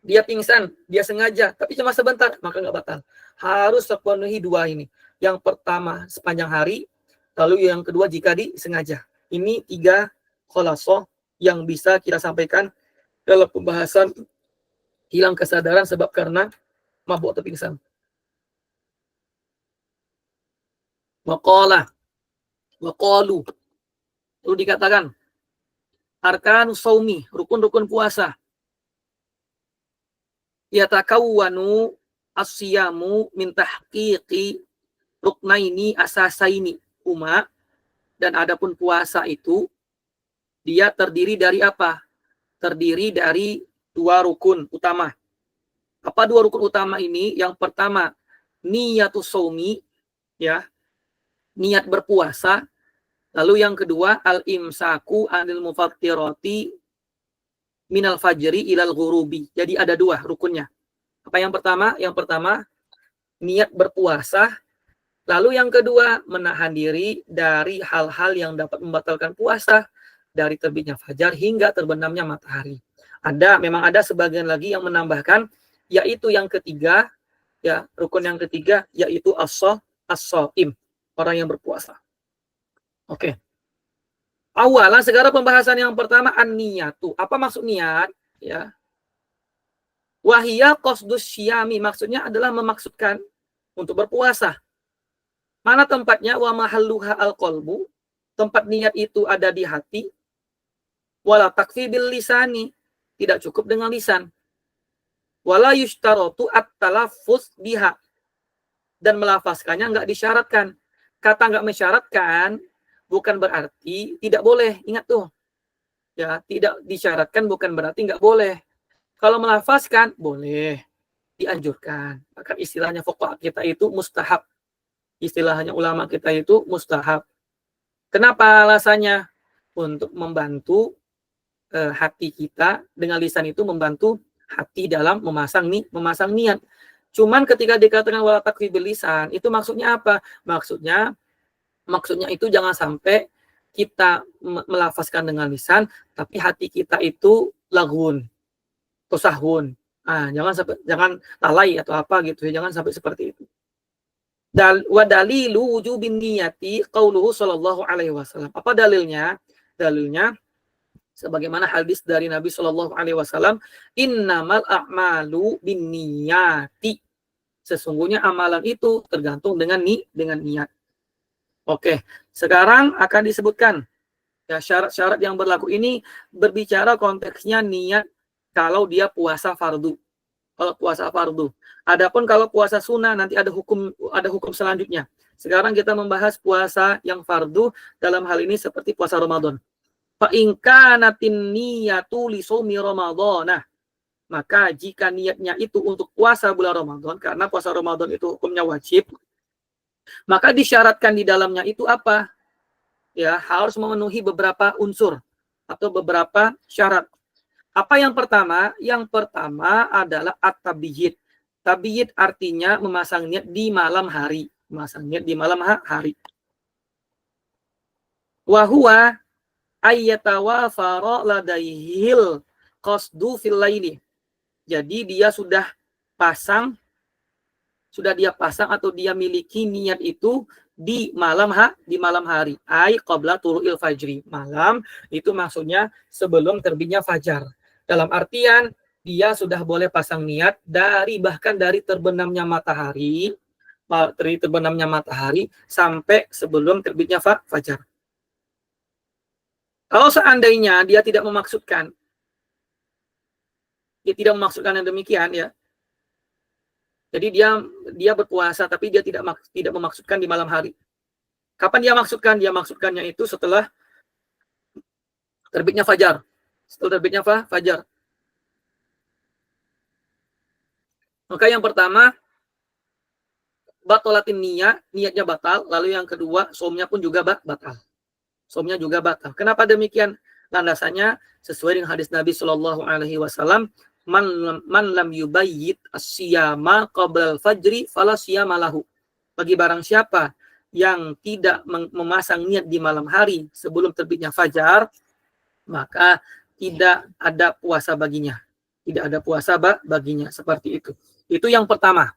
Dia pingsan, dia sengaja, tapi cuma sebentar, maka nggak batal. Harus terpenuhi 2 ini. Yang pertama sepanjang hari, lalu yang kedua jika disengaja. Ini 3 khulasoh yang bisa kita sampaikan dalam pembahasan hilang kesadaran sebab karena mabuk atau pingsan. Waqalu. Lalu dikatakan arkanus shaumi, rukun-rukun puasa. Yatakawwanu as-siyamu min tahqiqi ruknaini asasaini huma, dan adapun puasa itu dia terdiri dari apa? Terdiri dari 2 rukun utama. Apa 2 rukun utama ini? Yang pertama, niyatus shaumi, ya, niat berpuasa. Lalu yang kedua, al-imsaku anil mufattirati minal fajri ilal ghurubi. Jadi ada 2 rukunnya. Apa yang pertama? Yang pertama, niat berpuasa. Lalu yang kedua, menahan diri dari hal-hal yang dapat membatalkan puasa, dari terbitnya fajar hingga terbenamnya matahari. Memang ada sebagian lagi yang menambahkan, yaitu yang ketiga, ya, rukun yang ketiga, yaitu as-shaim, orang yang berpuasa. Oke. Awalan segala pembahasan yang pertama an-niyatu. Apa maksud niat? Ya. Wahiyya qasdus syiyami, maksudnya adalah memaksudkan untuk berpuasa. Mana tempatnya? Wa mahalluha al-qalbu. Tempat niat itu ada di hati. Wala takfi bil lisani. Tidak cukup dengan lisan. Wala yushtaratu at-talaffuz biha. Dan melafazkannya enggak disyaratkan. Kata enggak mensyaratkan bukan berarti tidak boleh. Ingat tuh. Ya, tidak disyaratkan bukan berarti enggak boleh. Kalau melafazkan boleh, dianjurkan. Bahkan istilahnya fuqaha kita itu mustahab. Istilahnya ulama kita itu mustahab. Kenapa alasannya? Untuk membantu hati kita, dengan lisan itu membantu hati dalam memasang niat. Cuman ketika dikatakan wala takfi bil lisan, itu maksudnya apa? Maksudnya itu jangan sampai kita melafazkan dengan lisan, tapi hati kita itu lagun, tosahun. Jangan lalai atau apa gitu ya, jangan sampai seperti itu. Wa dalilu wujubin niyati qauluhu sallallahu alaihi wasallam. Apa dalilnya? Dalilnya sebagaimana hadis dari Nabi sallallahu alaihi wasallam, innamal a'malu binniyati. Sesungguhnya amalan itu tergantung dengan niat. Oke, sekarang akan disebutkan ya syarat-syarat yang berlaku ini berbicara konteksnya niat kalau dia puasa fardu. Kalau puasa fardu. Adapun kalau puasa sunnah nanti ada hukum selanjutnya. Sekarang kita membahas puasa yang fardu dalam hal ini seperti puasa Ramadan. Fa in kanatin niyatu li shaumi Ramadhan. Maka jika niatnya itu untuk puasa bulan Ramadan, karena puasa Ramadan itu hukumnya wajib, maka disyaratkan di dalamnya itu apa? Ya, harus memenuhi beberapa unsur atau beberapa syarat. Apa yang pertama? Yang pertama adalah at-tabiyyid. Tabiyyid artinya memasang niat di malam hari. Memasang niat di malam hari. Wa huwa ayyatawafara ladaihil qasdu fil laili. Jadi dia sudah dia pasang atau dia miliki niat itu di malam hari. Ai qabla tulu'il fajri. Malam itu maksudnya sebelum terbitnya fajar. Dalam artian dia sudah boleh pasang niat bahkan dari terbenamnya matahari sampai sebelum terbitnya fajar. Kalau seandainya dia tidak memaksudkan yang demikian ya. Jadi dia berpuasa tapi dia tidak memaksudkan di malam hari. Kapan dia maksudkan? Dia maksudkannya itu setelah terbitnya fajar. Setelah terbitnya fajar. Maka yang pertama batolatin niatnya batal. Lalu yang kedua somnya pun juga batal. Somnya juga batal. Kenapa demikian? Landasannya sesuai dengan hadis Nabi Shallallahu Alaihi Wasallam. Man lam yubayyit as-siyama qabla al-fajri fala siyama lahu. Bagi barang siapa yang tidak memasang niat di malam hari sebelum terbitnya fajar, maka tidak ada puasa baginya. Tidak ada puasa baginya, seperti itu. Itu yang pertama.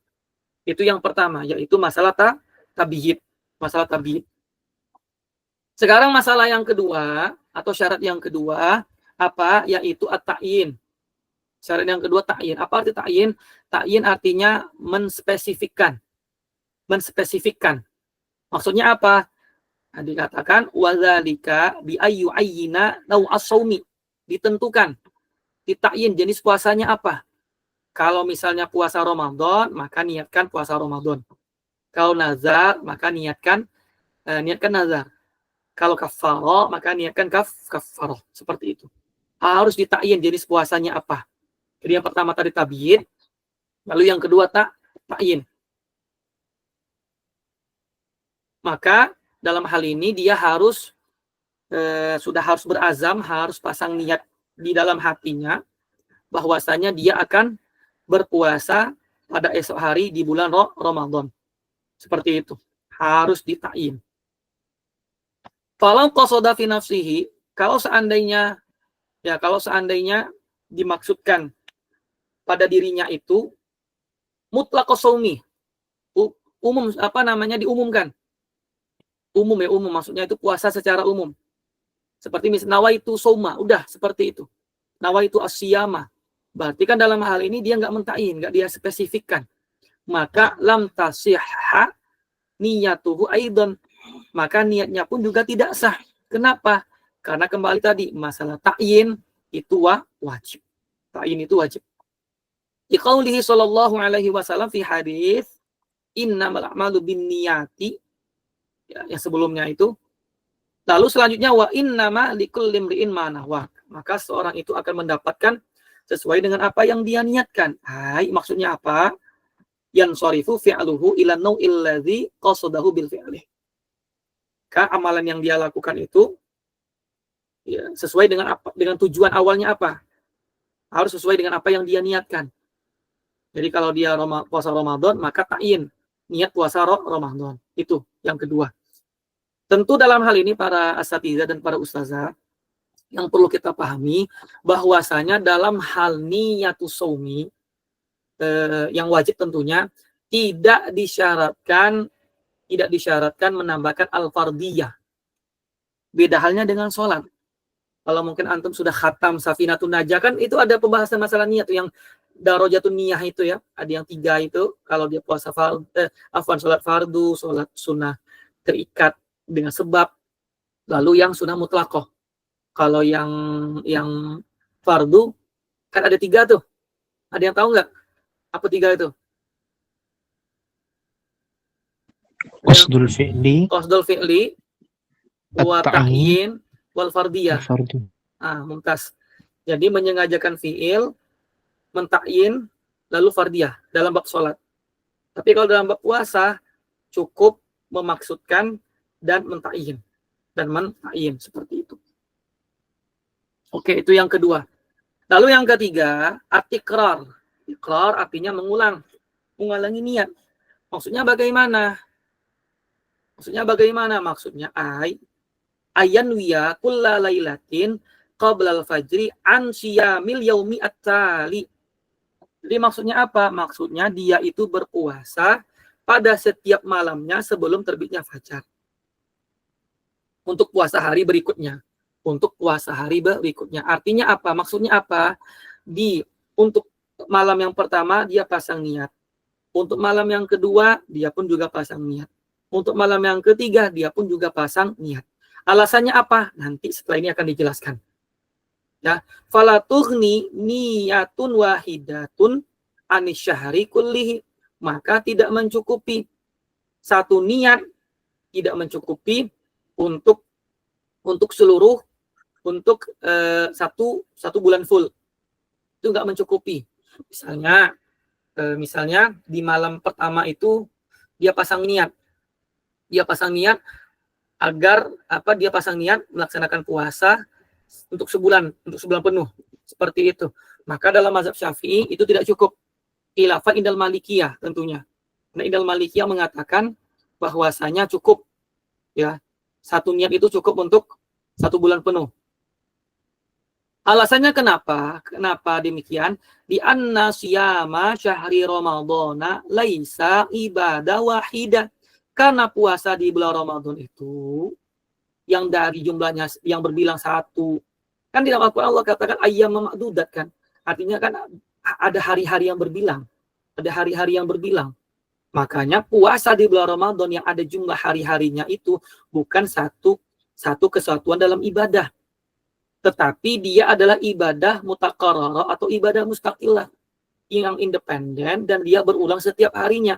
Yaitu masalah tabiyyid. Masalah tabiyyid. Sekarang masalah yang kedua atau syarat yang kedua apa? Yaitu at-ta'yin. Syarat yang kedua ta'yin. Apa arti ta'yin? Ta'yin artinya menspesifikkan. Maksudnya apa? Nah, dikatakan wadzalika bi ayyu ayyina naw as-shaumi. Ditentukan. Ditakyin jenis puasanya apa? Kalau misalnya puasa Ramadan, maka niatkan puasa Ramadan. Kalau nazar, maka niatkan nazar. Kalau kafarah, maka niatkan kafarah. Seperti itu. Harus ditakyin jenis puasanya apa. Jadi yang pertama tadi tabiyyid, lalu yang kedua ta'yin. Maka dalam hal ini dia sudah harus berazam, harus pasang niat di dalam hatinya bahwasanya dia akan berpuasa pada esok hari di bulan Ramadan. Seperti itu. Harus ditakyin. Kalau qasada fi nafsihi, kalau seandainya dimaksudkan pada dirinya itu mutlaq shaumi. Diumumkan. Umum maksudnya itu puasa secara umum. Seperti misalnya nawaitu shauma, udah seperti itu. Nawaitu as-siyama. Berarti kan dalam hal ini dia enggak mentakyin, enggak dia spesifikkan. Maka lam tasihha niyatuhu aidan. Maka niatnya pun juga tidak sah. Kenapa? Karena kembali tadi masalah ta'yin itu wajib. Ta'yin itu wajib. Di qaulihi sallallahu alaihi wasallam fi hadis innamal a'malu binniyati, ya, yang sebelumnya itu. Lalu selanjutnya wa innama likulli imri'in ma nawa. Maka seorang itu akan mendapatkan sesuai dengan apa yang dia niatkan. Maksudnya apa? Yansarifu fi'luhu ila nau'il ladzi qasadahu bil fi'li. Amalan yang dia lakukan itu ya, sesuai dengan tujuan awalnya apa? Harus sesuai dengan apa yang dia niatkan. Jadi kalau dia puasa Ramadan, maka ta'yin niat puasa Ramadan. Itu yang kedua. Tentu dalam hal ini para asatidzah dan para ustazah yang perlu kita pahami bahwasanya dalam hal niyatus shaumi yang wajib tentunya tidak disyaratkan menambahkan al-fardiyah. Beda halnya dengan sholat. Kalau mungkin antum sudah khatam Safinatun Najah, kan itu ada pembahasan masalah niat yang darajatun niyah itu ya, ada yang 3 itu, kalau dia puasa sholat fardu, sholat sunnah terikat dengan sebab, lalu yang sunnah mutlaqah. Kalau yang fardu kan ada 3 tuh. Ada yang tahu nggak apa 3 itu? Qasdul fi'li, Qasdul fi'li, wa ta'yin, wal fardiyah. fardu. Mumtaz. Jadi menyengajakan fi'il, mentakyin, lalu fardiyah dalam bab sholat. Tapi kalau dalam bab puasa cukup memaksudkan dan mentakyin seperti itu. Oke, itu yang kedua. Lalu yang ketiga, at-tikrar. Tikrar artinya mengulangi niat. Maksudnya bagaimana? Maksudnya ayanwiya kulla lailatin qabla al-fajri an siyamil yaumi at-tali. Jadi maksudnya apa? Maksudnya dia itu berpuasa pada setiap malamnya sebelum terbitnya fajar. Untuk puasa hari berikutnya. Artinya apa? Maksudnya apa? Untuk malam yang pertama dia pasang niat. Untuk malam yang kedua dia pun juga pasang niat. Untuk malam yang ketiga dia pun juga pasang niat. Alasannya apa? Nanti setelah ini akan dijelaskan. Ya, fala tughni niyatun wahidatun anisyahri kullihi. Maka tidak mencukupi satu niat, tidak mencukupi untuk satu bulan full. Itu nggak mencukupi. Misalnya di malam pertama itu dia pasang niat agar dia pasang niat melaksanakan puasa untuk sebulan penuh, seperti itu. Maka dalam mazhab Syafi'i itu tidak cukup. Khilafan indal Malikiyah tentunya. Nah, indal Malikiyah mengatakan bahwasanya cukup, ya, satu niat itu cukup untuk 1 bulan penuh. Alasannya kenapa demikian? Di anna siyama syahri ramadhana laisa ibadah wahidah. Karena puasa di bulan Ramadan itu yang dari jumlahnya yang berbilang 1. Kan di dalam Al-Quran Allah katakan ayyam ma'dudat kan. Artinya kan ada hari-hari yang berbilang. Makanya puasa di bulan Ramadan yang ada jumlah hari-harinya itu bukan satu kesatuan dalam ibadah. Tetapi dia adalah ibadah mutaqarrarah atau ibadah mustaqillah yang independen dan dia berulang setiap harinya.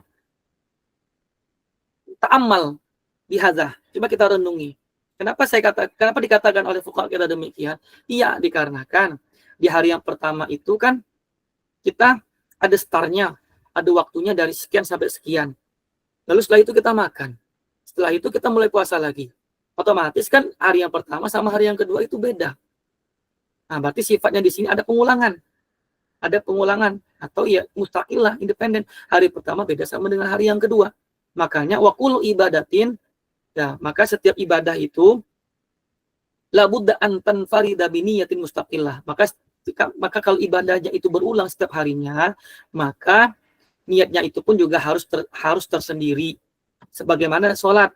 Ta'ammal bihadza. Coba kita renungi. Kenapa dikatakan oleh fuqaha kita demikian? Iya, dikarenakan di hari yang pertama itu kan kita ada startnya, ada waktunya dari sekian sampai sekian. Lalu setelah itu kita makan. Setelah itu kita mulai puasa lagi. Otomatis kan hari yang pertama sama hari yang kedua itu beda. Nah, berarti sifatnya di sini ada pengulangan atau ya mustaqillah, independen. Hari pertama beda sama dengan hari yang kedua. Makanya waqul ibadatin, ya, maka setiap ibadah itu la budda an tanfarida bi niyatin mustaqillah. Maka kalau ibadahnya itu berulang setiap harinya, maka niatnya itu pun juga harus tersendiri. Sebagaimana sholat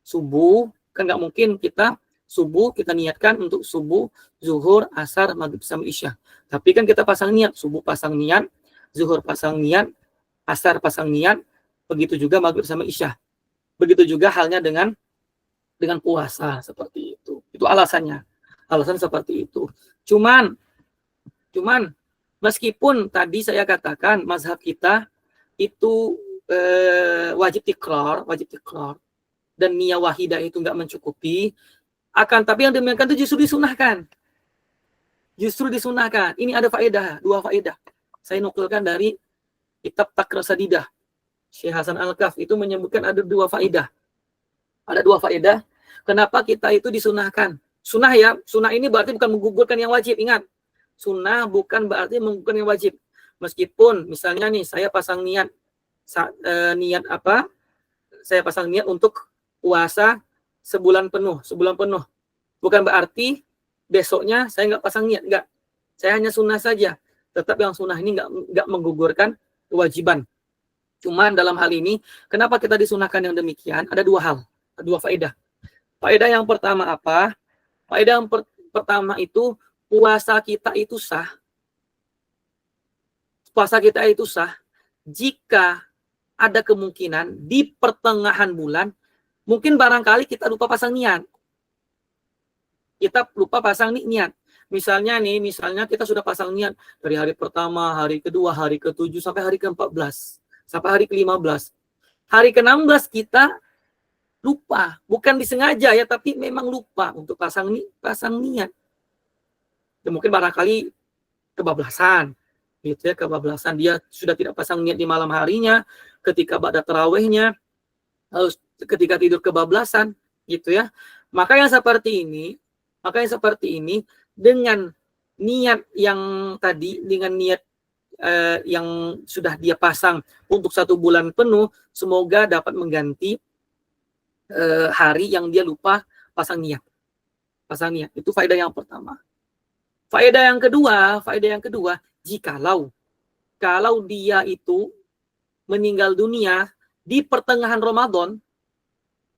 subuh, kan nggak mungkin kita subuh kita niatkan untuk subuh, zuhur, asar, maghrib sama isya. Tapi kan kita pasang niat, subuh pasang niat, zuhur pasang niat, asar pasang niat, begitu juga maghrib sama isya. Begitu juga halnya dengan puasa, seperti itu. Itu alasannya. Alasan seperti itu. Cuman meskipun tadi saya katakan mazhab kita itu wajib tikrar dan niyah wahidah itu nggak mencukupi, tapi yang demikian itu justru disunahkan. Ini ada dua faedah. Saya nukilkan dari kitab Taqrir Sadidah. Syekh Hasan Al-Kaf itu menyebutkan ada 2 faedah. Ada 2 faedah. Kenapa kita itu disunahkan? Sunnah ya. Sunnah ini berarti bukan menggugurkan yang wajib. Ingat. Sunnah bukan berarti menggugurkan yang wajib. Meskipun misalnya nih saya pasang niat. Saya pasang niat untuk puasa sebulan penuh. Bukan berarti besoknya saya nggak pasang niat. Nggak. Saya hanya sunnah saja. Tetap yang sunnah ini nggak menggugurkan kewajiban. Cuman dalam hal ini, kenapa kita disunahkan yang demikian? Ada 2 hal, 2 faedah. Faedah yang pertama apa? Faedah yang pertama itu puasa kita itu sah puasa kita itu sah jika ada kemungkinan di pertengahan bulan, mungkin barangkali kita lupa pasang niat. Kita lupa pasang niat. Misalnya kita sudah pasang niat dari hari pertama, hari kedua, hari ke-7, sampai hari ke-14, sampai hari ke-15. Hari ke-16 kita lupa, bukan disengaja ya, tapi memang lupa untuk pasang niat. Ya, mungkin barangkali kebablasan, gitu ya, kebablasan. Dia sudah tidak pasang niat di malam harinya, ketika ba'da tarawihnya, harus ketika tidur kebablasan, gitu ya. Maka yang seperti ini dengan niat yang tadi, dengan niat yang sudah dia pasang untuk 1 bulan penuh, semoga dapat mengganti hari yang dia lupa pasang niat. Itu faedah yang pertama. Faedah yang kedua, kalau dia itu meninggal dunia di pertengahan Ramadan,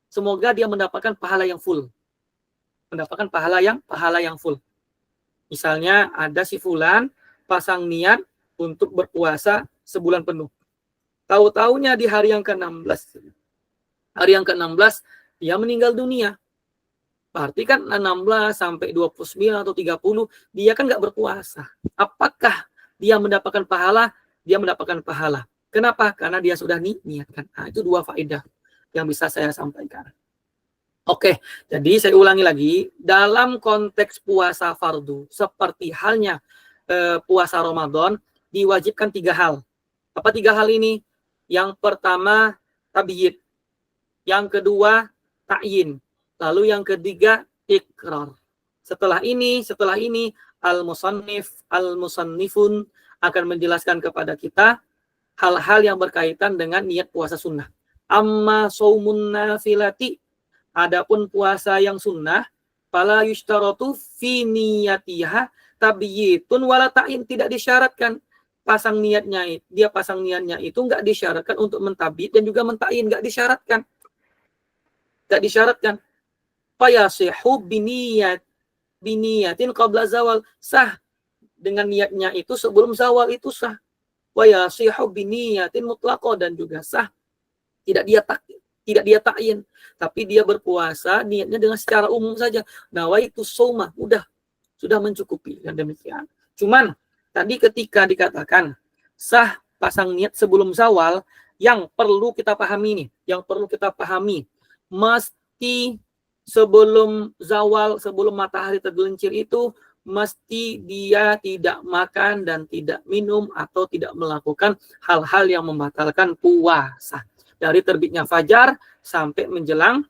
semoga dia mendapatkan pahala yang full. Misalnya ada si fulan pasang niat untuk berpuasa sebulan penuh. Tahu-taunya di hari yang ke-16 dia meninggal dunia. Berarti kan 16 sampai 29 atau 30 dia kan nggak berpuasa. Apakah dia mendapatkan pahala? Dia mendapatkan pahala. Kenapa? Karena dia sudah niatkan. Nah, itu 2 faedah yang bisa saya sampaikan. Oke, jadi saya ulangi lagi. Dalam konteks puasa fardu, seperti halnya puasa Ramadan, diwajibkan 3 hal. Apa 3 hal ini? Yang pertama, tabyid. Yang kedua, ta'yin. Lalu yang ketiga, ikrar. Setelah ini al-musannifun akan menjelaskan kepada kita hal-hal yang berkaitan dengan niat puasa sunnah. Amma saumun nafilati, adapun puasa yang sunnah, fala yushtaratu fi niyatiha tabyitun wala ta'in, tidak disyaratkan pasang niatnya itu enggak disyaratkan untuk mentabid dan juga mentain, enggak disyaratkan. Fayasihu biniyatin qabla zawal, sah dengan niatnya itu sebelum zawal itu sah. Wayasihu biniyatin mutlaqah, dan juga sah tidak dia ta'yin, tapi dia berpuasa niatnya dengan secara umum saja. Nawaitu shauma, sudah mencukupi, dan demikian. Cuman tadi ketika dikatakan sah pasang niat sebelum zawal, yang perlu kita pahami mesti sebelum zawal, sebelum matahari tergelincir itu, mesti dia tidak makan dan tidak minum atau tidak melakukan hal-hal yang membatalkan puasa. Dari terbitnya fajar sampai menjelang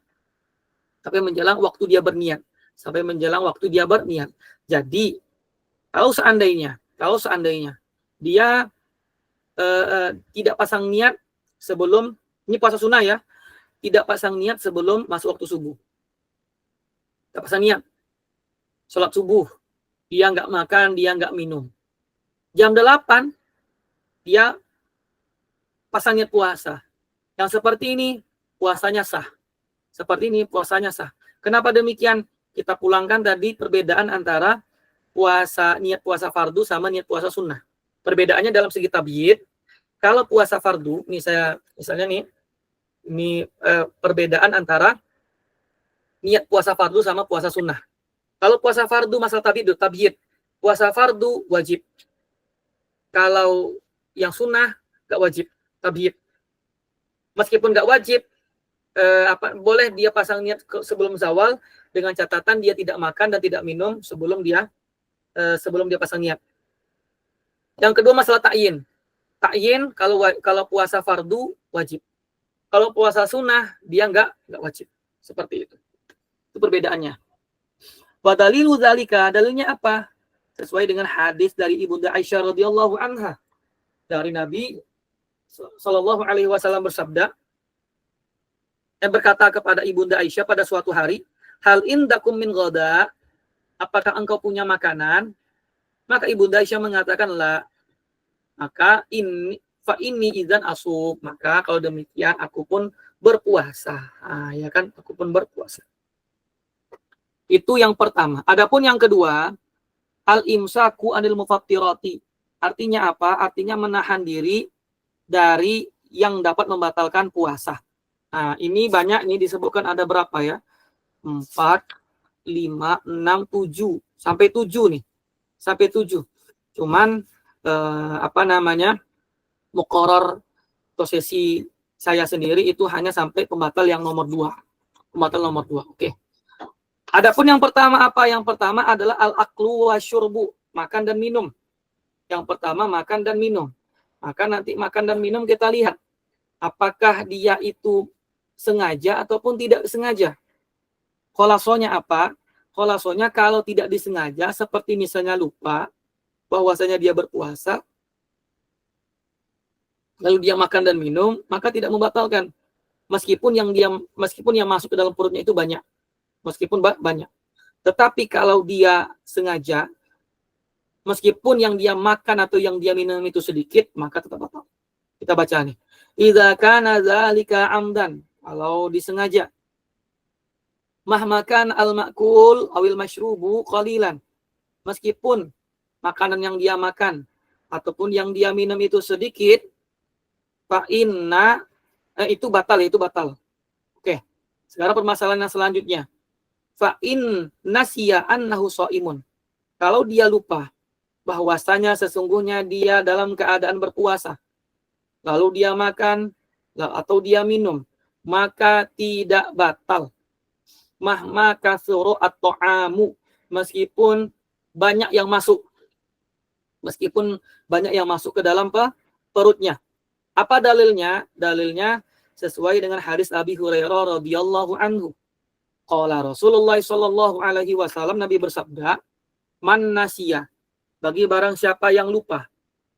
waktu dia berniat. Jadi, kalau seandainya dia tidak pasang niat sebelum, ini puasa sunnah ya, tidak pasang niat sebelum masuk waktu subuh. Tidak pasang niat. Sholat subuh, dia nggak makan, dia nggak minum. Jam 8, dia pasang niat puasa. Yang seperti ini, puasanya sah. Kenapa demikian? Kita pulangkan tadi perbedaan antara niat puasa fardu sama niat puasa sunnah. Perbedaannya dalam segi tabyid. Kalau puasa fardu, ini perbedaan antara niat puasa fardu sama puasa sunnah. Kalau puasa fardu masalah tabyid. Puasa fardu wajib. Kalau yang sunnah nggak wajib tabyid. Meskipun nggak wajib, boleh dia pasang niat sebelum zawal dengan catatan dia tidak makan dan tidak minum sebelum dia pasang niat. Yang kedua masalah ta'yin. Ta'yin kalau puasa fardu wajib. Kalau puasa sunnah dia nggak wajib. Seperti itu. Itu perbedaannya. Wa dalilu dzalika, dalilnya apa? Sesuai dengan hadis dari Ibunda Aisyah radhiyallahu anha. Dari Nabi sallallahu alaihi wasallam bersabda, yang berkata kepada Ibunda Aisyah pada suatu hari, hal indakum min ghada, apakah engkau punya makanan? Maka Ibunda Aisyah mengatakan la. Maka ini idzan asub, maka kalau demikian aku pun berpuasa. Aku pun berpuasa. Itu yang pertama. Adapun yang kedua, al-imsaku anil mufattirati, Artinya apa? Artinya menahan diri dari yang dapat membatalkan puasa. Nah, ini banyak, ini disebutkan ada berapa ya? 4, 5, 6, 7. Sampai 7 nih. Sampai 7. Cuman, muqarrar posisi saya sendiri itu hanya sampai pembatal yang nomor 2. Pembatal nomor 2. Oke. Adapun yang pertama apa? Yang pertama adalah al-aklu wasyurbu, makan dan minum. Yang pertama makan dan minum. Maka nanti makan dan minum kita lihat apakah dia itu sengaja ataupun tidak sengaja. Kholasonya apa? Kholasonya kalau tidak disengaja, seperti misalnya lupa bahwasanya dia berpuasa, lalu dia makan dan minum, maka tidak membatalkan. Meskipun yang masuk ke dalam perutnya itu banyak. Meskipun banyak. Tetapi kalau dia sengaja, meskipun yang dia makan atau yang dia minum itu sedikit, maka tetap batal. Kita baca nih. Idza kana dzalika amdan, kalau disengaja. Mahmakan al-ma'kul awil masyrubu qalilan. Meskipun makanan yang dia makan ataupun yang dia minum itu sedikit, fa inna itu batal. Oke. Sekarang permasalahan yang selanjutnya. Fa in nasiya annahu shaimun. Kalau dia lupa bahwasanya sesungguhnya dia dalam keadaan berpuasa, lalu dia makan atau dia minum, maka tidak batal. Mahma kasuru at-ta'amu, meskipun banyak yang masuk ke dalam perutnya. Apa dalilnya? Dalilnya sesuai dengan hadis Abi Hurairah radhiyallahu anhu. Qala Rasulullah sallallahu alaihi wasallam, Nabi bersabda, man nasiya, bagi barang siapa yang lupa,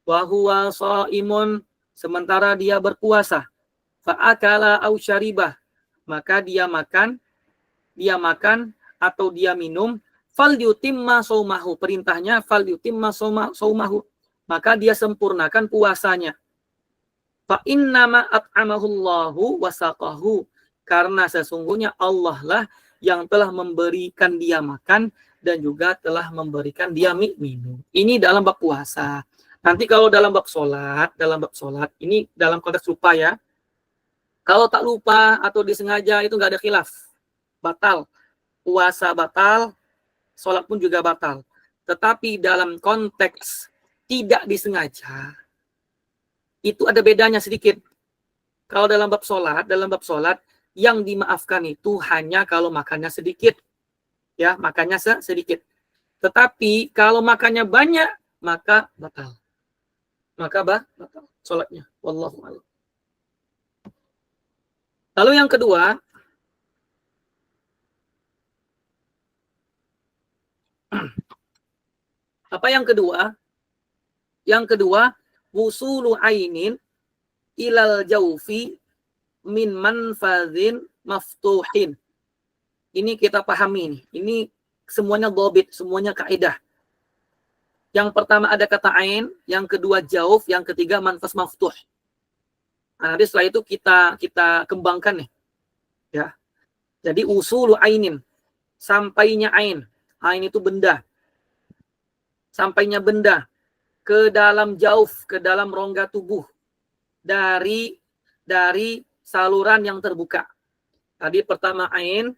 wa huwa shaimun, sementara dia berpuasa, fa akala au syaribah, maka dia makan atau dia minum, fal yutimma saumahu, perintahnya fal yutimma saumahu, maka dia sempurnakan puasanya. Fa innama at'amahullahu wasaqahu, karena sesungguhnya Allah lah yang telah memberikan dia makan dan juga telah memberikan dia minum. Ini dalam bab puasa. Nanti kalau dalam bab sholat, ini dalam konteks lupa ya. Kalau tak lupa atau disengaja itu nggak ada khilaf. Batal. Puasa batal, sholat pun juga batal. Tetapi dalam konteks tidak disengaja, itu ada bedanya sedikit. Kalau dalam bab sholat, yang dimaafkan itu hanya kalau makannya sedikit. Ya, makannya sedikit. Tetapi kalau makannya banyak, maka batal. Batal sholatnya. Wallahu a'lam. Lalu yang kedua, apa yang kedua? Yang kedua, wusulu ainin ilal jaufi min manfazin maftuhin. Ini kita pahami nih. Ini semuanya dhobit, semuanya kaidah. Yang pertama ada kata ain, yang kedua jauf, yang ketiga manfaz maftuh. Nah, nanti setelah itu kita kembangkan nih. Ya. Jadi usulu ainin, sampainya ain. Ain itu benda. Sampainya benda ke dalam jauf, ke dalam rongga tubuh dari saluran yang terbuka. Tadi pertama ain,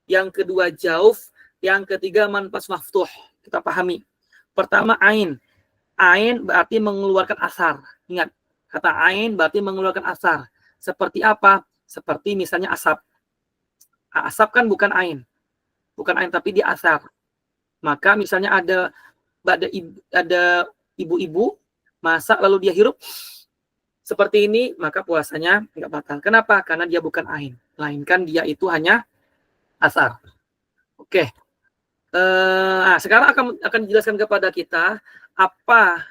yang kedua jauf, yang ketiga manfaz maftuh. Kita pahami. Pertama ain. Ain berarti mengeluarkan asar. Ingat, kata ain berarti mengeluarkan asar. Seperti apa? Seperti misalnya asap. Asap kan bukan ain. Bukan ain tapi dia asar. Maka misalnya ada ibu-ibu masak lalu dia hirup seperti ini, maka puasanya enggak batal. Kenapa? Karena dia bukan ain, melainkan dia itu hanya asar. Oke. Sekarang akan dijelaskan kepada kita apa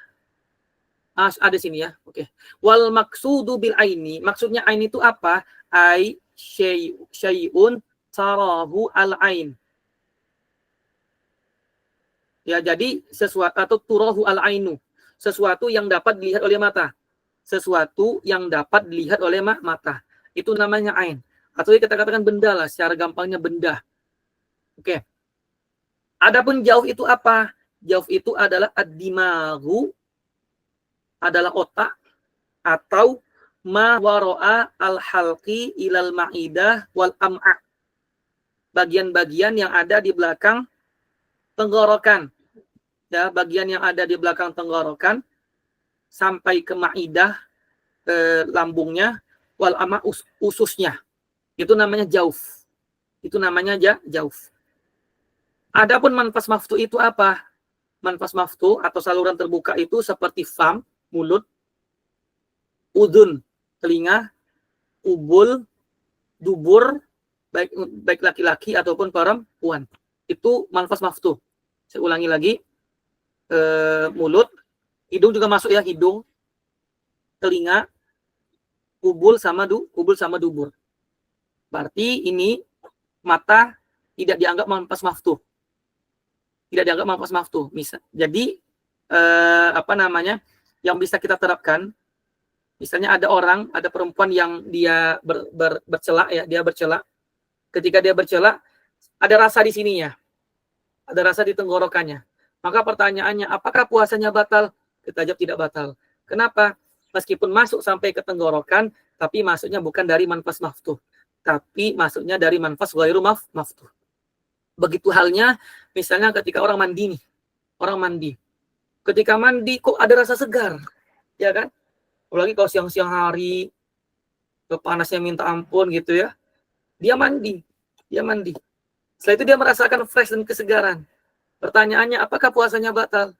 ada sini ya. Oke. Wal maksudu bil aini, maksudnya ain itu apa? Ai syai'un sarahu al ain. Ya, jadi sesuatu atau turahu al ainu, sesuatu yang dapat dilihat oleh mata. Sesuatu yang dapat dilihat oleh mata. Itu namanya ain. Atau kita katakan benda lah, secara gampangnya benda. Oke. Adapun jauh itu apa? Jauh itu adalah ad-dimagu adalah otak atau ma wara'a al-halqi ilal ma'idah wal am'a. Bagian-bagian yang ada di belakang tenggorokan. Ya, bagian yang ada di belakang tenggorokan sampai ke ma'idah, lambungnya, wal am'a ususnya. Itu namanya jauf. Itu namanya jauf. Adapun manfas maftu itu apa? Manfas maftu atau saluran terbuka itu seperti fam, mulut, udun, telinga, ubul, dubur, baik laki-laki ataupun perempuan. Itu manfas maftu. Saya ulangi lagi. Mulut, hidung juga masuk ya, hidung, telinga, ubul sama dubur. Berarti ini mata tidak dianggap manfas maftu. Tidak dianggap manfas maftu. Jadi yang bisa kita terapkan, misalnya ada perempuan yang dia bercela ya, dia bercela. Ketika dia bercela, ada rasa di sininya. Ada rasa di tenggorokannya. Maka pertanyaannya, apakah puasanya batal? Kita jawab tidak batal. Kenapa? Meskipun masuk sampai ke tenggorokan, tapi masuknya bukan dari manfas maftuh, tapi masuknya dari manfas ghairu maftuh. Begitu halnya, misalnya ketika orang mandi nih, orang mandi. Ketika mandi kok ada rasa segar, ya kan? Apalagi kalau siang-siang hari, panasnya minta ampun gitu ya. Dia mandi. Setelah itu dia merasakan fresh dan kesegaran. Pertanyaannya, apakah puasanya batal?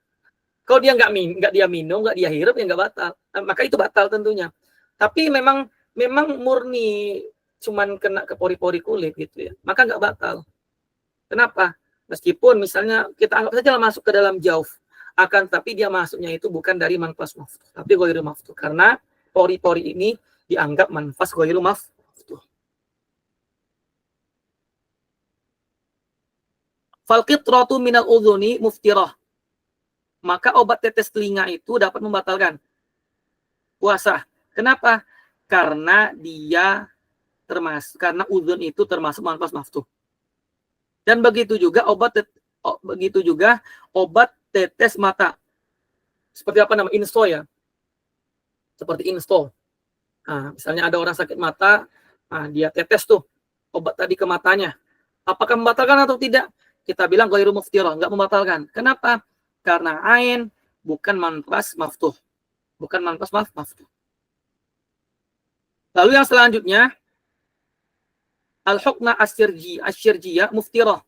Kalau dia nggak dia minum, nggak dia hirup, ya nggak batal. Maka itu batal tentunya. Tapi memang murni cuman kena ke pori-pori kulit gitu ya. Maka nggak batal. Kenapa? Meskipun misalnya kita anggap saja masuk ke dalam jauf, tapi dia masuknya itu bukan dari manfas maftuh, tapi ghairu maftuh. Karena pori-pori ini dianggap manfas ghairu maftuh. Falqitratu minal udhuni muftirah. Maka obat tetes telinga itu dapat membatalkan puasa. Kenapa? Karena karena udhun itu termasuk manfas maftuh. Dan begitu juga obat tetes mata. Seperti apa nama? Insto ya. Seperti insto. Nah, misalnya ada orang sakit mata, dia tetes tuh obat tadi ke matanya. Apakah membatalkan atau tidak? Kita bilang ghairu muftirah, enggak membatalkan. Kenapa? Karena ain bukan manfas maftuh. Bukan manfas maftuh. Lalu yang selanjutnya, al-hukna asyirjiyah muftirah.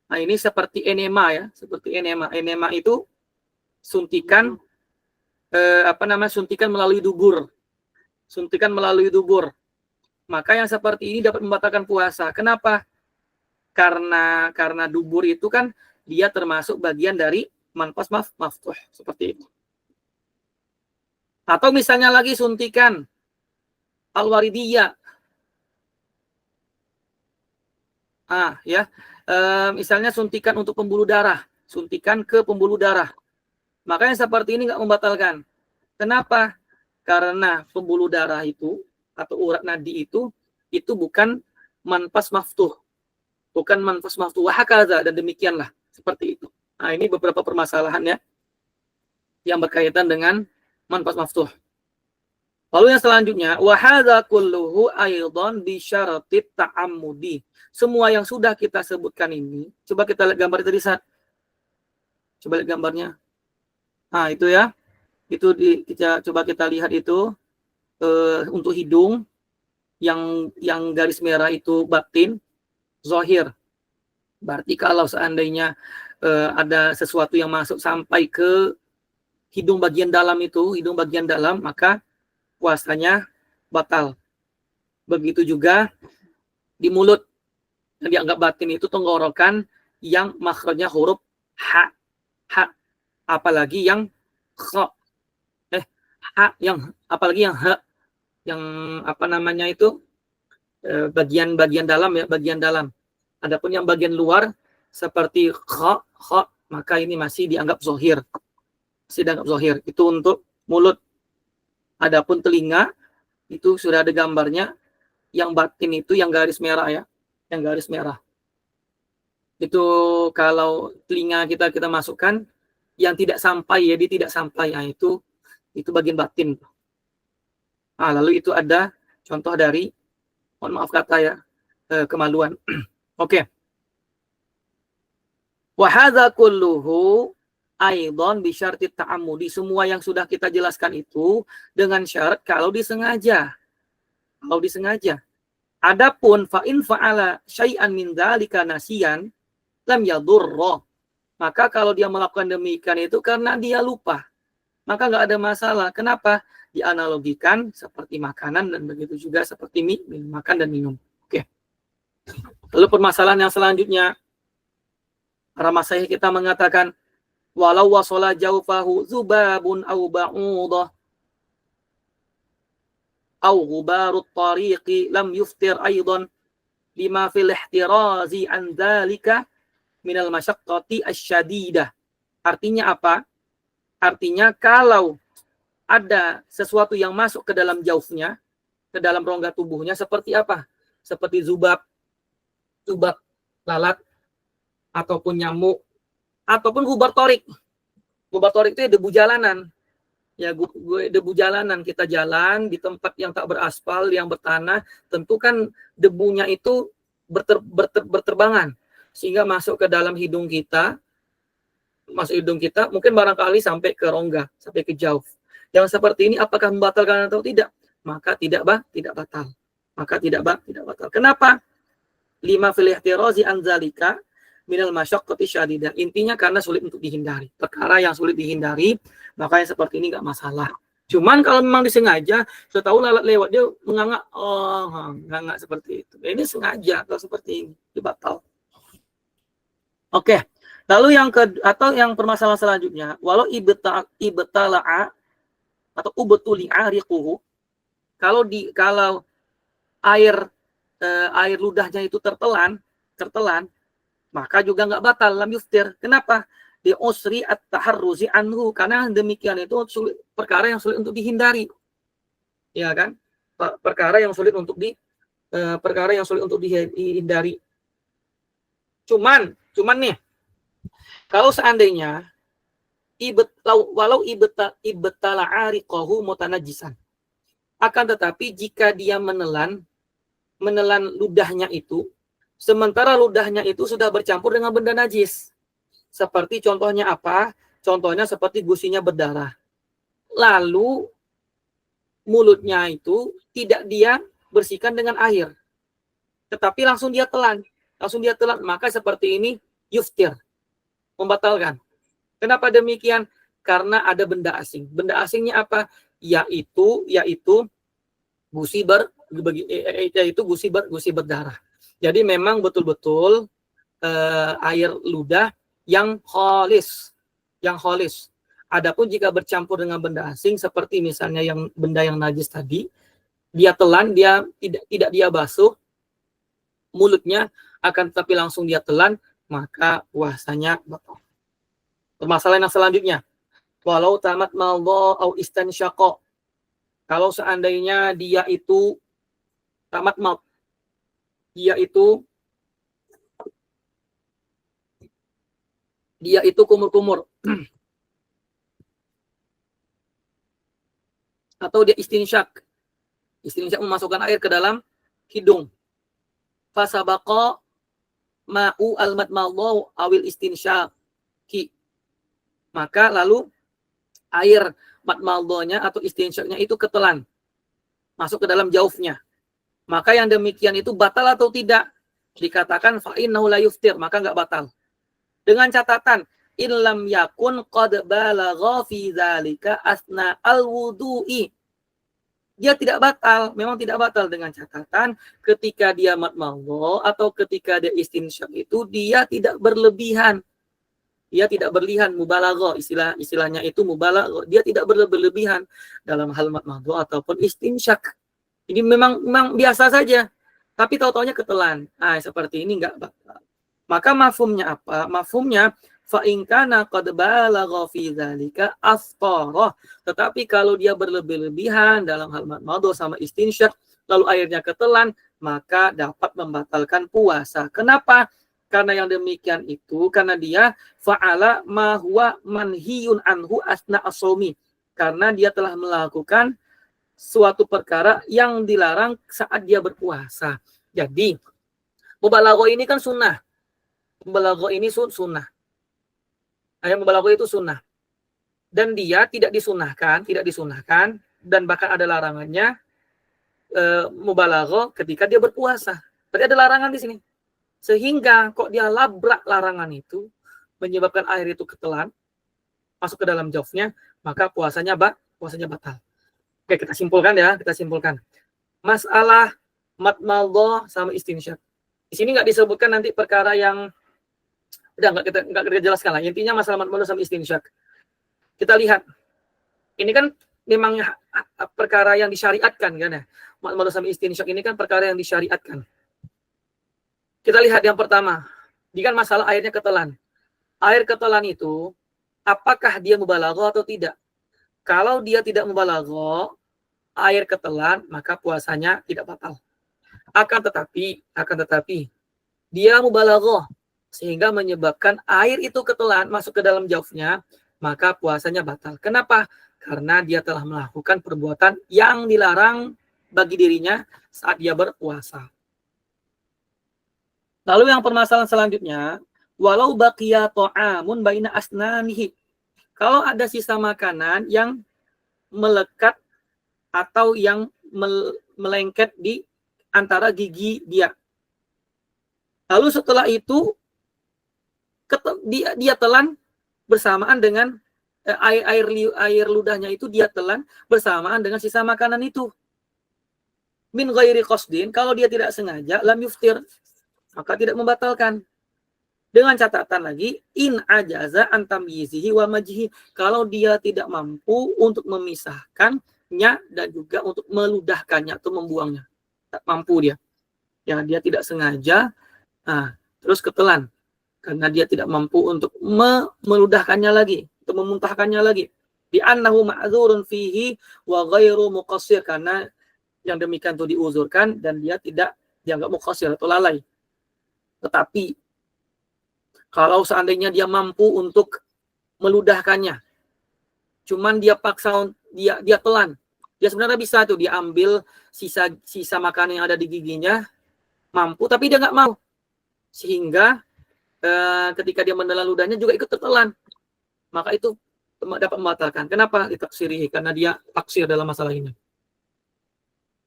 Nah, ini seperti enema ya, seperti enema. Enema itu suntikan suntikan melalui dubur. Suntikan melalui dubur. Maka yang seperti ini dapat membatalkan puasa. Kenapa? Karena dubur itu kan dia termasuk bagian dari manfas maftuh, seperti itu. Atau misalnya lagi suntikan al-waridiyah. Misalnya suntikan untuk pembuluh darah, suntikan ke pembuluh darah. Makanya seperti ini nggak membatalkan. Kenapa? Karena pembuluh darah itu atau urat nadi itu bukan manfas maftuh. Bukan manfas maftuh. Wahakaza, dan demikianlah. Seperti itu. Nah, ini beberapa permasalahan ya yang berkaitan dengan manfas maftuh. Lalu yang selanjutnya, wahadza kulluhu aidan bi syaratit ta'ammudi. Semua yang sudah kita sebutkan ini, coba kita lihat gambar tadi saat. Coba lihat gambarnya. Nah, itu ya. Itu coba kita lihat itu untuk hidung yang garis merah itu batin, zahir. Berarti kalau seandainya ada sesuatu yang masuk sampai ke hidung bagian dalam maka puasanya batal. Begitu juga di mulut yang dianggap batin itu tenggorokan yang makhrajnya huruf ha, apalagi yang kha, apalagi yang ha, yang bagian dalam ya, bagian dalam. Adapun yang bagian luar seperti kha, maka ini masih dianggap zahir. Itu untuk mulut. Adapun telinga itu sudah ada gambarnya, yang batin itu yang garis merah ya, yang garis merah. Itu kalau telinga kita masukkan yang tidak sampai ya, dia tidak sampai, itu Itu bagian batin. Nah, lalu itu ada contoh dari, mohon maaf kata ya, kemaluan. Oke. Wa hadza kulluhu aidan bi syarti ta'ammudi. Semua yang sudah kita jelaskan itu dengan syarat kalau disengaja. Kalau disengaja. Adapun fa in fa'ala syai'an min dzalika nasiyan lam yadurra. Maka kalau dia melakukan demikian itu karena dia lupa, maka nggak ada masalah. Kenapa? Dianalogikan seperti makanan dan begitu juga seperti makan dan minum. Oke. Lalu permasalahan yang selanjutnya, para masyayikh kita mengatakan walau wasala jaufahu zubabun au ba'udah au ghubarut tariqi lam yuftir aidan lima fil ihtirazi an dzalika minal masyaqqati asyadidah. Artinya apa? Artinya kalau ada sesuatu yang masuk ke dalam jaufnya, ke dalam rongga tubuhnya, seperti apa? Seperti zubab lalat, ataupun nyamuk, ataupun gubar torik. Gubar torik itu ya debu jalanan. Ya, debu jalanan, kita jalan di tempat yang tak beraspal, yang bertanah, tentu kan debunya itu berterbangan, sehingga masuk ke dalam hidung kita, mungkin barangkali sampai ke rongga, sampai ke jauf. Yang seperti ini apakah membatalkan atau tidak? Maka tidak batal. Maka tidak batal. Kenapa? Lima fil ihtirazi an zalika minal masyaqqati syadidah. Intinya karena sulit untuk dihindari. Perkara yang sulit dihindari, maka yang seperti ini enggak masalah. Cuman kalau memang disengaja, setahu lalat lewat dia menganga seperti itu. Ini sengaja atau seperti ini, dibatal. Oke. Lalu yang permasalahan selanjutnya, walau ibtala'a atau ubtuli'a riquhu, kalau air ludahnya itu tertelan, maka juga enggak batal, lam yuftir. Kenapa? Di usri at-taharruzi anhu, karena demikian itu perkara yang sulit untuk dihindari. Ya kan? Perkara yang sulit untuk dihindari. Cuman nih, kalau seandainya walau ibtala'a riqahu mutanajjisan, akan tetapi jika dia menelan ludahnya itu, sementara ludahnya itu sudah bercampur dengan benda najis. Seperti contohnya apa? Contohnya seperti gusinya berdarah. Lalu mulutnya itu tidak dia bersihkan dengan air, tetapi langsung dia telan. Maka seperti ini yuftir, membatalkan. Kenapa demikian? Karena ada benda asing. Benda asingnya apa? Yaitu gusi berdarah. Jadi memang betul-betul air ludah yang khalis. Adapun jika bercampur dengan benda asing, seperti misalnya benda yang najis tadi, dia telan, dia tidak dia basuh mulutnya, akan tetapi langsung dia telan, maka puasanya batal. Permasalahan yang selanjutnya, walau tamat maldo au istansyaqa, kalau seandainya dia itu tamat maut, dia itu kumur-kumur atau dia istinsyak memasukkan air ke dalam hidung, fasabaqa ma'u al-madmallahu awil istinsyaki, maka lalu air madmaldonya atau istinsyaknya itu ketelan, masuk ke dalam jaufnya, maka yang demikian itu batal atau tidak? Dikatakan fa'innahu la yuftir, maka enggak batal. Dengan catatan, illam yakun qad balagha fi dzalika asna al-wudu'i. Dia tidak batal, memang tidak batal, dengan catatan ketika dia madmaldo atau ketika dia istinsyak itu dia tidak berlebihan. Dia tidak berlebihan, mubalaghah, istilahnya itu mubalaghah. Dia tidak berlebihan dalam hal madmadhah ataupun istinsyak. Ini memang biasa saja, tapi tahu-taunya ketelan. Seperti ini enggak batal. Maka mafhumnya apa? Mafhumnya fa in kana qad balagha fi dzalika aftara. Tetapi kalau dia berlebihan dalam hal madmadhah sama istinsyak, lalu airnya ketelan, maka dapat membatalkan puasa. Kenapa? Karena yang demikian itu karena dia fa'ala ma huwa manhiyun anhu asna as-shaumi. karena dia telah melakukan suatu perkara yang dilarang saat dia berpuasa. Jadi, mubalaghah ini kan sunnah. Mubalaghah ini sunnah. Mubalaghah itu sunnah. Dan dia tidak disunahkan, dan bahkan ada larangannya mubalaghah ketika dia berpuasa. Berarti ada larangan di sini. Sehingga kok dia labrak larangan itu, menyebabkan air itu ketelan, masuk ke dalam jawfnya, maka puasanya batal. Oke, kita simpulkan. Masalah matmallah sama istinsyak. Di sini nggak disebutkan nanti perkara yang udah nggak kita jelaskan lah. Intinya masalah matmallah sama istinsyak. Kita lihat. Ini kan memang perkara yang disyariatkan kan ya. Matmallah sama istinsyak ini kan perkara yang disyariatkan. Kita lihat yang pertama. Ini kan masalah airnya ketelan. Air ketelan itu apakah dia mubalaghah atau tidak? Kalau dia tidak mubalaghah, air ketelan, maka puasanya tidak batal. Akan tetapi dia mubalaghah sehingga menyebabkan air itu ketelan masuk ke dalam jawfnya, maka puasanya batal. Kenapa? Karena dia telah melakukan perbuatan yang dilarang bagi dirinya saat dia berpuasa. Lalu yang permasalahan selanjutnya, walau baqiya ta'amun baina asnanihi. Kalau ada sisa makanan yang melekat atau yang melengket di antara gigi dia. Lalu setelah itu dia telan bersamaan dengan air ludahnya itu dia telan bersamaan dengan sisa makanan itu. Min ghairi qasdin, kalau dia tidak sengaja, lam yuftir, maka tidak membatalkan. Dengan catatan lagi, in ajaza an tamyizihi wa majhi, kalau dia tidak mampu untuk memisahkannya dan juga untuk meludahkannya atau membuangnya. Tak mampu dia. Ya, dia tidak sengaja, terus ketelan. Karena dia tidak mampu untuk meludahkannya lagi, untuk memuntahkannya lagi. Di annahu ma'dzurun fihi wa ghairu muqassir, karena yang demikian itu diuzurkan dan dia tidak dianggap muqassir atau lalai. Tetapi kalau seandainya dia mampu untuk meludahkannya, cuman dia paksa, dia telan, dia sebenarnya bisa tuh diambil sisa makanan yang ada di giginya, mampu, tapi dia nggak mau, sehingga ketika dia menelan ludahnya juga ikut tertelan, maka itu dapat membatalkan. Kenapa? Ditaksirihi, karena dia taksir dalam masalah ini.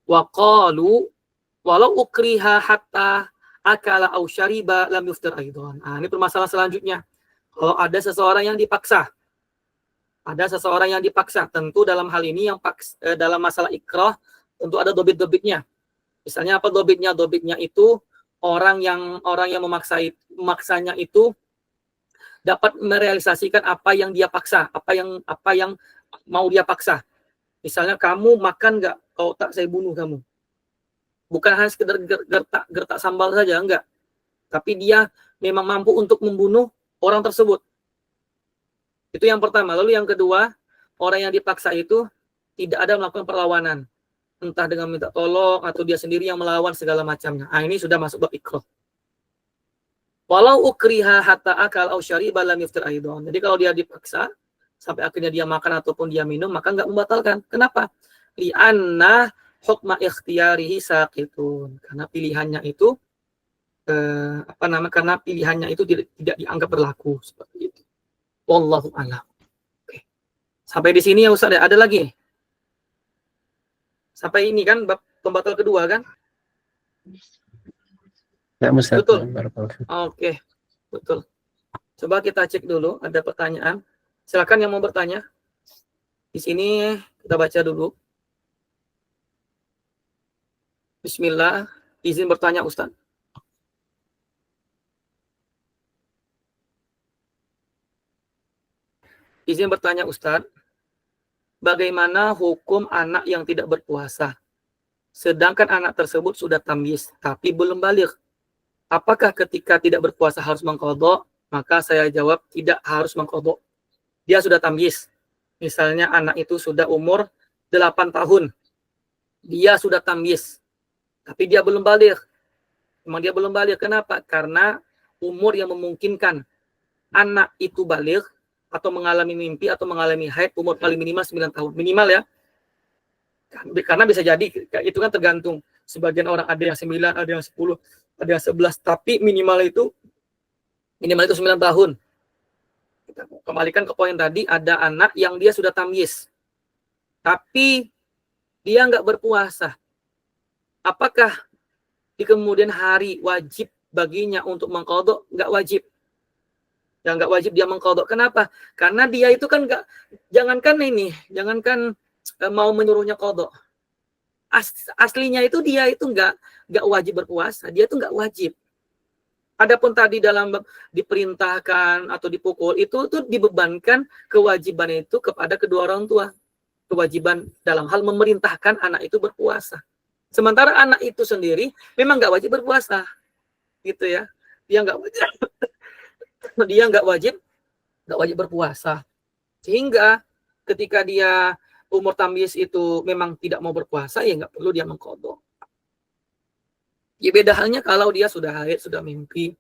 Waqalu walau ukriha hatta akala au syariba lam yuftir aidan. Ini permasalahan selanjutnya. Kalau ada seseorang yang dipaksa. Tentu dalam hal ini dalam masalah ikrah tentu ada dobit-dobitnya. Misalnya apa dobitnya? Dobitnya itu orang yang memaksanya itu dapat merealisasikan apa yang dia paksa, apa yang mau dia paksa. Misalnya kamu makan nggak? Kalau tak saya bunuh kamu. Bukan hanya sekedar gertak sambal saja, enggak. Tapi dia memang mampu untuk membunuh orang tersebut. Itu yang pertama. Lalu yang kedua, orang yang dipaksa itu tidak ada melakukan perlawanan. Entah dengan minta tolong atau dia sendiri yang melawan segala macamnya. Ini sudah masuk bab ikrah. Walau ukriha hatta akal au syariba lam yuftir aidan. Jadi kalau dia dipaksa sampai akhirnya dia makan ataupun dia minum, maka enggak membatalkan. Kenapa? Li'anna hukma ikhtiyarihi saqitun, karena pilihannya itu karena pilihannya itu tidak dianggap berlaku seperti itu. Wallahu a'lam. Oke. Sampai di sini ya Ustaz, ada lagi? Sampai ini kan bab pembatal kedua kan? Ya, Ustaz. Betul. Oke. Betul. Coba kita cek dulu, ada pertanyaan. Silakan yang mau bertanya. Di sini kita baca dulu. Bismillah, izin bertanya Ustaz. Izin bertanya Ustaz, bagaimana hukum anak yang tidak berpuasa? Sedangkan anak tersebut sudah tamyiz, tapi belum baligh. Apakah ketika tidak berpuasa harus mengqadha? Maka saya jawab tidak harus mengqadha. Dia sudah tamyiz. Misalnya anak itu sudah umur 8 tahun. Dia sudah tamyiz. Tapi dia belum baligh. Memang dia belum baligh. Kenapa? Karena umur yang memungkinkan anak itu baligh atau mengalami mimpi atau mengalami haid umur paling minimal 9 tahun. Minimal ya. Karena bisa jadi itu kan tergantung. Sebagian orang ada yang 9, ada yang 10, ada yang 11, tapi minimal itu 9 tahun. Kita kembalikan ke poin tadi, ada anak yang dia sudah tamyiz, tapi dia nggak berpuasa. Apakah di kemudian hari wajib baginya untuk mengqadha? Nggak wajib. Ya nggak wajib dia mengqadha. Kenapa? Karena dia itu kan nggak, jangankan mau menyuruhnya qadha. Aslinya itu dia itu nggak wajib berpuasa. Dia itu nggak wajib. Adapun tadi dalam diperintahkan atau dipukul itu tuh dibebankan kewajiban itu kepada kedua orang tua. Kewajiban dalam hal memerintahkan anak itu berpuasa. Sementara anak itu sendiri memang nggak wajib berpuasa, gitu ya. Dia nggak wajib berpuasa. Sehingga ketika dia umur tamyiz itu memang tidak mau berpuasa, ya nggak perlu dia mengqadha. Ya beda halnya kalau dia sudah haid, sudah mimpi,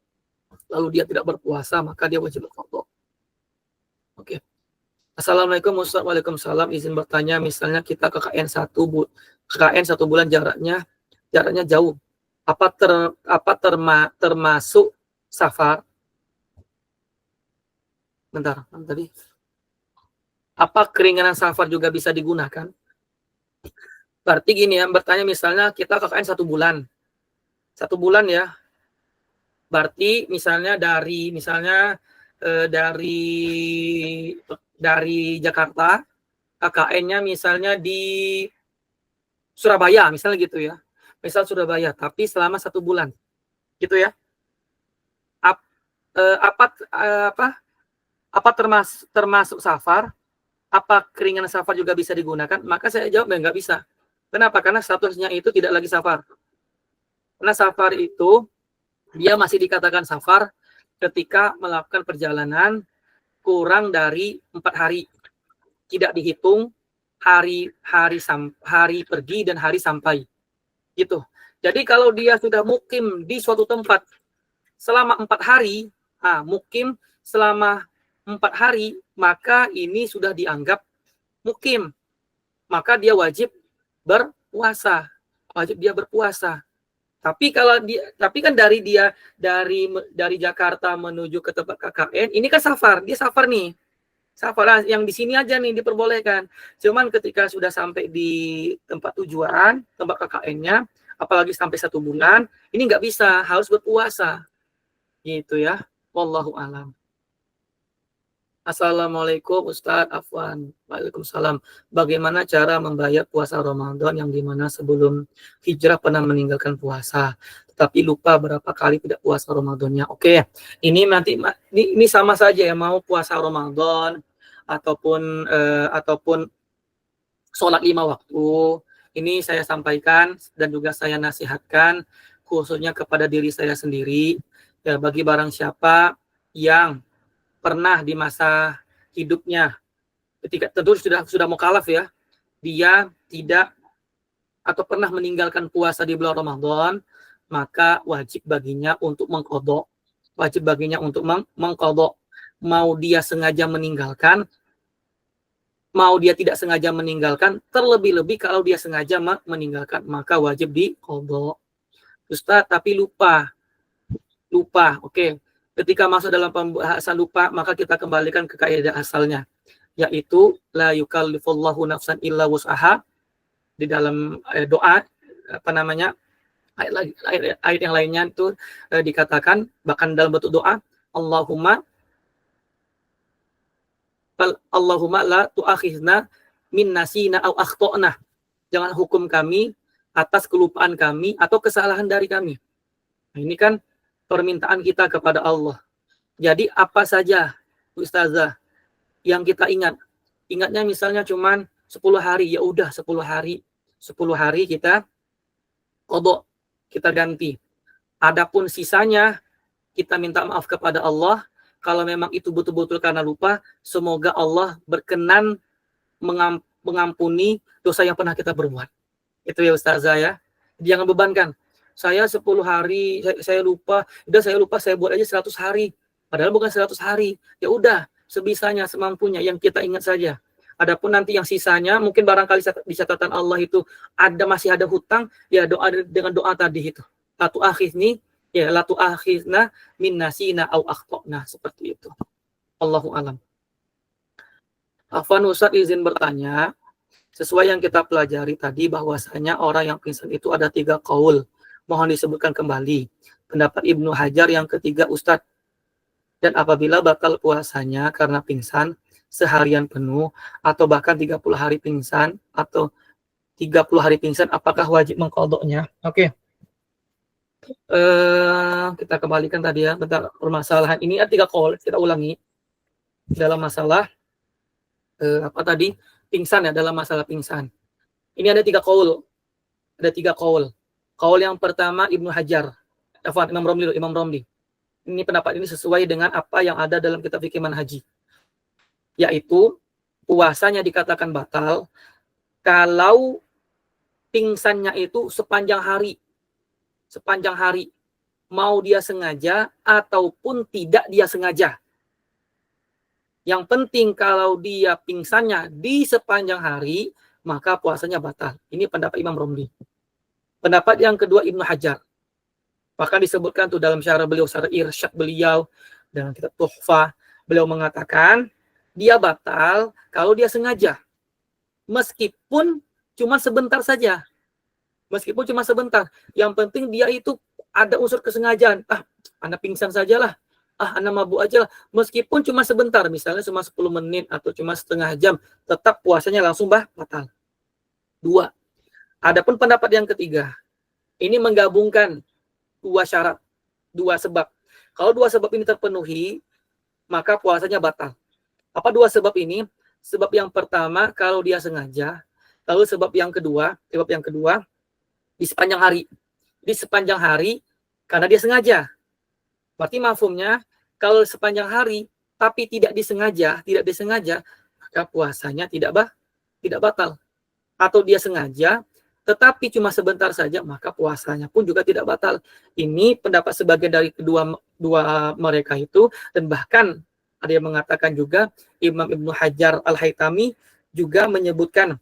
lalu dia tidak berpuasa, maka dia wajib berqadha. Oke. Assalamualaikum Ustaz. Waalaikumsalam. Izin bertanya, misalnya kita ke KKN 1 bulan jaraknya jauh. Termasuk safar? Bentar, tadi. Apa keringanan safar juga bisa digunakan? Berarti gini ya, bertanya misalnya kita KKN 1 bulan. 1 bulan ya. Berarti misalnya dari Jakarta, KKN-nya misalnya di Surabaya, misalnya gitu ya. Misal Surabaya, tapi selama 1 bulan. Gitu ya. Apa termasuk safar? Apa keringanan safar juga bisa digunakan? Maka saya jawab nggak bisa. Kenapa? Karena statusnya itu tidak lagi safar. Karena safar itu dia masih dikatakan safar ketika melakukan perjalanan kurang dari 4 hari. Tidak dihitung hari pergi dan hari sampai. Gitu. Jadi kalau dia sudah mukim di suatu tempat selama 4 hari, mukim selama 4 hari, maka ini sudah dianggap mukim. Maka dia wajib berpuasa. Tapi kan dari Jakarta menuju ke tempat KKN, ini kan safar, dia safar nih. Safar yang di sini aja nih diperbolehkan. Cuman ketika sudah sampai di tempat tujuan, tempat KKN-nya, apalagi sampai 1 bulan, ini nggak bisa, harus berpuasa. Gitu ya. Wallahu a'lam. Assalamualaikum Ustadz Afwan. Waalaikumsalam. Bagaimana cara membayar puasa Ramadan yang dimana sebelum hijrah pernah meninggalkan puasa, tetapi lupa berapa kali tidak puasa Ramadannya? Oke, ini sama saja ya, mau puasa Ramadan ataupun sholat 5 waktu. Ini saya sampaikan dan juga saya nasihatkan khususnya kepada diri saya sendiri. Ya, bagi barang siapa yang pernah di masa hidupnya ketika tentu sudah mukallaf ya, dia tidak atau pernah meninggalkan puasa di bulan Ramadan, maka wajib baginya untuk mengqadha. Mau dia sengaja meninggalkan, mau dia tidak sengaja meninggalkan, terlebih-lebih kalau dia sengaja meninggalkan, maka wajib diqadha. Ustaz, tapi lupa. Oke. Ketika masuk dalam pembahasan lupa, maka kita kembalikan ke kaidah asalnya, yaitu la yukallifullahu nafsan illa wus'aha. Di dalam doa ayat yang lainnya itu dikatakan bahkan dalam bentuk doa, Allahumma la tu'akhizna min nasina au akhtana. Jangan hukum kami atas kelupaan kami atau kesalahan dari kami. Nah, ini kan permintaan kita kepada Allah. Jadi apa saja Ustazah yang kita ingatnya misalnya cuman 10 hari, ya udah 10 hari kita qadha, kita ganti. Adapun sisanya kita minta maaf kepada Allah. Kalau memang itu betul-betul karena lupa, semoga Allah berkenan mengampuni dosa yang pernah kita berbuat. Itu ya Ustazah ya. Jangan bebankan. Saya 10 hari, saya lupa, saya buat aja 100 hari. Padahal bukan 100 hari. Ya udah, sebisanya, semampunya, yang kita ingat saja. Adapun nanti yang sisanya, mungkin barangkali di catatan Allah itu masih ada hutang, ya doa dengan doa tadi itu. La tu'akhizna min nasina au akhtana, seperti itu. Allahu alam. Afwan Ustaz izin bertanya, sesuai yang kita pelajari tadi bahwasanya orang yang pingsan itu ada 3 qaul. Mohon disebutkan kembali. Pendapat Ibnu Hajar yang ketiga Ustaz. Dan apabila batal puasanya karena pingsan seharian penuh atau bahkan 30 hari pingsan atau 30 hari pingsan, apakah wajib mengqadha'nya? Oke. Kita kembalikan tadi ya, bentar, permasalahan ini ada 3 qaul, kita ulangi. Dalam masalah pingsan ya, dalam masalah pingsan. Ini ada 3 qaul. Ada 3 qaul. Qaul yang pertama Ibnu Hajar, Imam Romli. Ini pendapat ini sesuai dengan apa yang ada dalam kitab fikih manhaji. Yaitu puasanya dikatakan batal kalau pingsannya itu sepanjang hari. Sepanjang hari. Mau dia sengaja ataupun tidak dia sengaja. Yang penting kalau dia pingsannya di sepanjang hari, maka puasanya batal. Ini pendapat Imam Romli. Pendapat yang kedua Ibnu Hajar. Bahkan disebutkan tuh dalam syarah beliau, syarah irsyad beliau, dalam kitab Tuhfah, beliau mengatakan, dia batal kalau dia sengaja. Meskipun cuma sebentar saja. Meskipun cuma sebentar. Yang penting dia itu ada unsur kesengajaan. Anak pingsan sajalah. Anak mabuk aja lah. Meskipun cuma sebentar, misalnya cuma 10 menit atau cuma setengah jam, tetap puasanya langsung batal. 2. Adapun pendapat yang ketiga, ini menggabungkan 2 syarat, 2 sebab. Kalau 2 sebab ini terpenuhi, maka puasanya batal. Apa 2 sebab ini? Sebab yang pertama, kalau dia sengaja. Lalu sebab yang kedua, di sepanjang hari. Di sepanjang hari, karena dia sengaja. Berarti mafhumnya, kalau sepanjang hari, tapi tidak disengaja, maka puasanya tidak batal. Atau dia sengaja, tetapi cuma sebentar saja, maka puasanya pun juga tidak batal. Ini pendapat sebagian dari dua mereka itu, dan bahkan ada yang mengatakan juga, Imam Ibnu Hajar Al-Haytami juga menyebutkan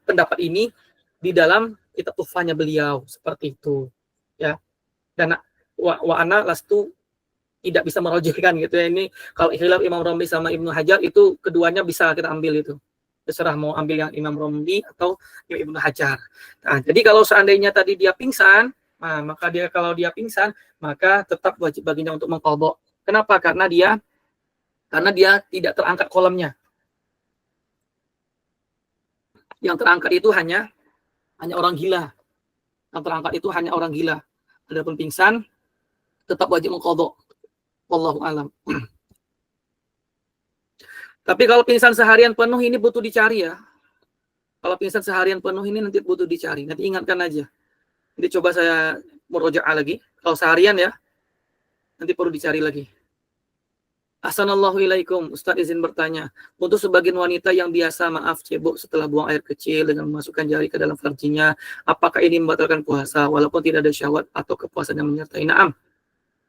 pendapat ini di dalam kitab Tuhfahnya beliau, seperti itu. Ya. Dan wa ana lastu tidak bisa merojihkan gitu ya. Ini kalau khilaf Imam Romli sama Ibnu Hajar itu keduanya bisa kita ambil itu. Terserah mau ambil yang Imam Romli atau yang Ibnu Hajar. Nah, jadi kalau seandainya tadi dia pingsan, maka kalau dia pingsan, maka tetap wajib baginya untuk mengqadha. Kenapa? Karena dia tidak terangkat kolamnya. Yang terangkat itu hanya orang gila. Yang terangkat itu hanya orang gila. Adapun pingsan tetap wajib mengqadha. Wallahu alam. Tapi kalau pingsan seharian penuh ini butuh dicari ya. Kalau pingsan seharian penuh ini nanti butuh dicari. Nanti ingatkan aja. Nanti coba saya murojaah lagi. Kalau seharian ya, nanti perlu dicari lagi. Assalamualaikum, Ustaz izin bertanya. Untuk sebagian wanita yang biasa cebok setelah buang air kecil dengan memasukkan jari ke dalam farjinya, apakah ini membatalkan puasa walaupun tidak ada syahwat atau kepuasan yang menyertai? Naam.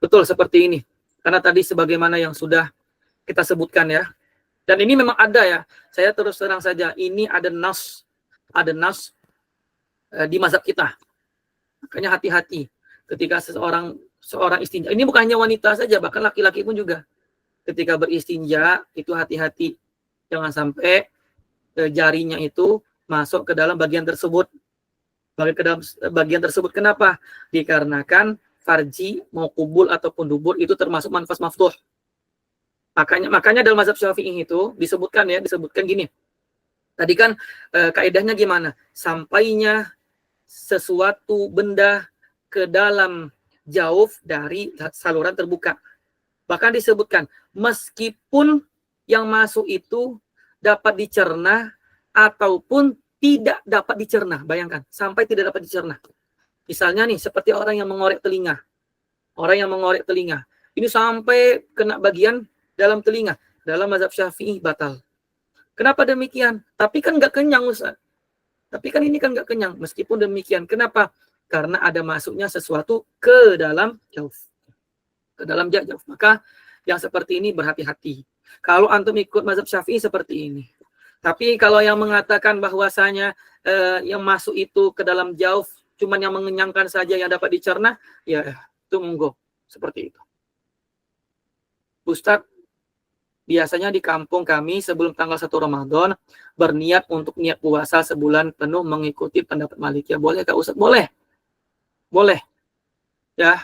Betul seperti ini. Karena tadi sebagaimana yang sudah kita sebutkan ya. Dan ini memang ada ya. Saya terus terang saja, ini ada nas di mazhab kita. Makanya hati-hati ketika seorang istinja. Ini bukan hanya wanita saja, bahkan laki-laki pun juga. Ketika beristinja itu hati-hati. Jangan sampai jarinya itu masuk ke dalam bagian tersebut. Bagian tersebut kenapa? Dikarenakan farji mau kubul ataupun dubur itu termasuk manfas maftuh. Makanya dalam mazhab Syafi'i itu disebutkan gini. Tadi kan kaidahnya gimana? Sampainya sesuatu benda ke dalam jauf dari saluran terbuka. Bahkan disebutkan meskipun yang masuk itu dapat dicerna ataupun tidak dapat dicerna. Bayangkan, sampai tidak dapat dicerna. Misalnya nih, seperti orang yang mengorek telinga. Ini sampai kena bagian dalam telinga. Dalam mazhab Syafi'i batal. Kenapa demikian? Tapi kan nggak kenyang, Ustaz. Ini kan nggak kenyang. Meskipun demikian. Kenapa? Karena ada masuknya sesuatu ke dalam jauf. Maka Yang seperti ini berhati-hati. Kalau antum ikut mazhab Syafi'i seperti ini. Tapi kalau yang mengatakan bahwasanya yang masuk itu ke dalam jauf cuman yang mengenyangkan saja yang dapat dicerna, ya itu monggo seperti itu. Ustadz, biasanya di kampung kami sebelum tanggal 1 Ramadan berniat untuk niat puasa sebulan penuh mengikuti pendapat Malikiyah. Boleh Kak Ustadz? Boleh. Boleh. Ya.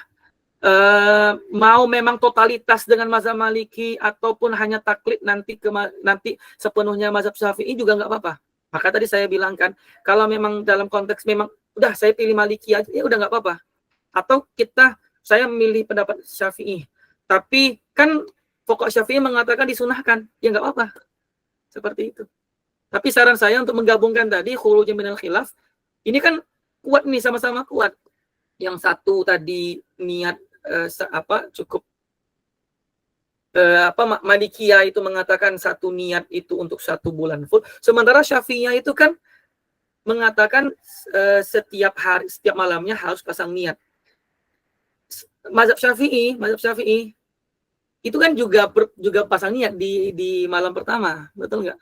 Mau memang totalitas dengan mazhab Maliki ataupun hanya taklid nanti sepenuhnya mazhab Syafi'i juga nggak apa-apa. Maka tadi saya bilang kan, kalau memang dalam konteks memang udah saya pilih Maliki aja, ya udah nggak apa-apa. Atau saya memilih pendapat Syafi'i, tapi kan pokok Syafi'i mengatakan disunahkan, ya nggak apa-apa. Seperti itu. Tapi saran saya untuk menggabungkan tadi khuruj minal khilaf, ini kan kuat nih, sama-sama kuat. Yang satu tadi niat cukup Malikiyah itu mengatakan satu niat itu untuk 1 bulan full, sementara Syafi'iyah itu kan mengatakan setiap hari, setiap malamnya harus pasang niat. Mazhab Syafi'i itu kan juga pasang niat di malam pertama, betul nggak?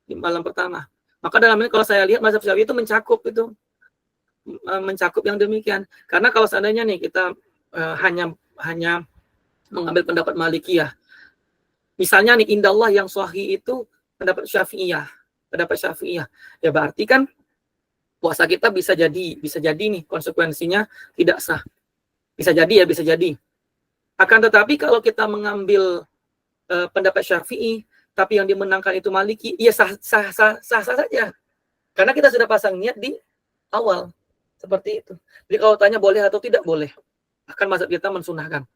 Di malam pertama. Maka dalam ini kalau saya lihat mazhab Syafi'i itu mencakup yang demikian. Karena kalau seandainya nih kita hanya mengambil pendapat Malikiyah, misalnya nih indallah yang sahih itu pendapat Syafi'iyah, ya berarti kan puasa kita bisa jadi nih konsekuensinya tidak sah. Bisa jadi. Akan tetapi kalau kita mengambil pendapat Syafi'i, tapi yang dimenangkan itu Maliki, ya sah saja. Karena kita sudah pasang niat di awal. Seperti itu. Jadi kalau tanya boleh atau tidak, boleh. Akan mazhab kita mensunahkan.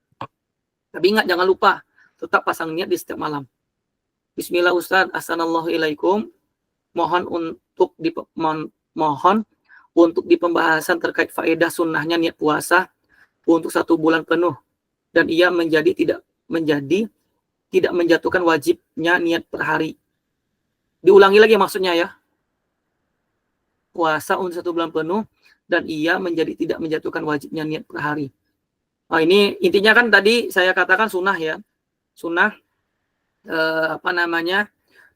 Tapi ingat, jangan lupa tetap pasang niat di setiap malam. Bismillah Ustaz, assalamualaikum ilaikum. Mohon untuk di pembahasan terkait faedah sunnahnya niat puasa untuk 1 bulan penuh, dan ia tidak menjatuhkan wajibnya niat per hari. Diulangi lagi maksudnya ya. Puasa untuk 1 bulan penuh dan ia tidak menjatuhkan wajibnya niat per hari. Oh, ini intinya kan tadi saya katakan sunnah ya. Sunnah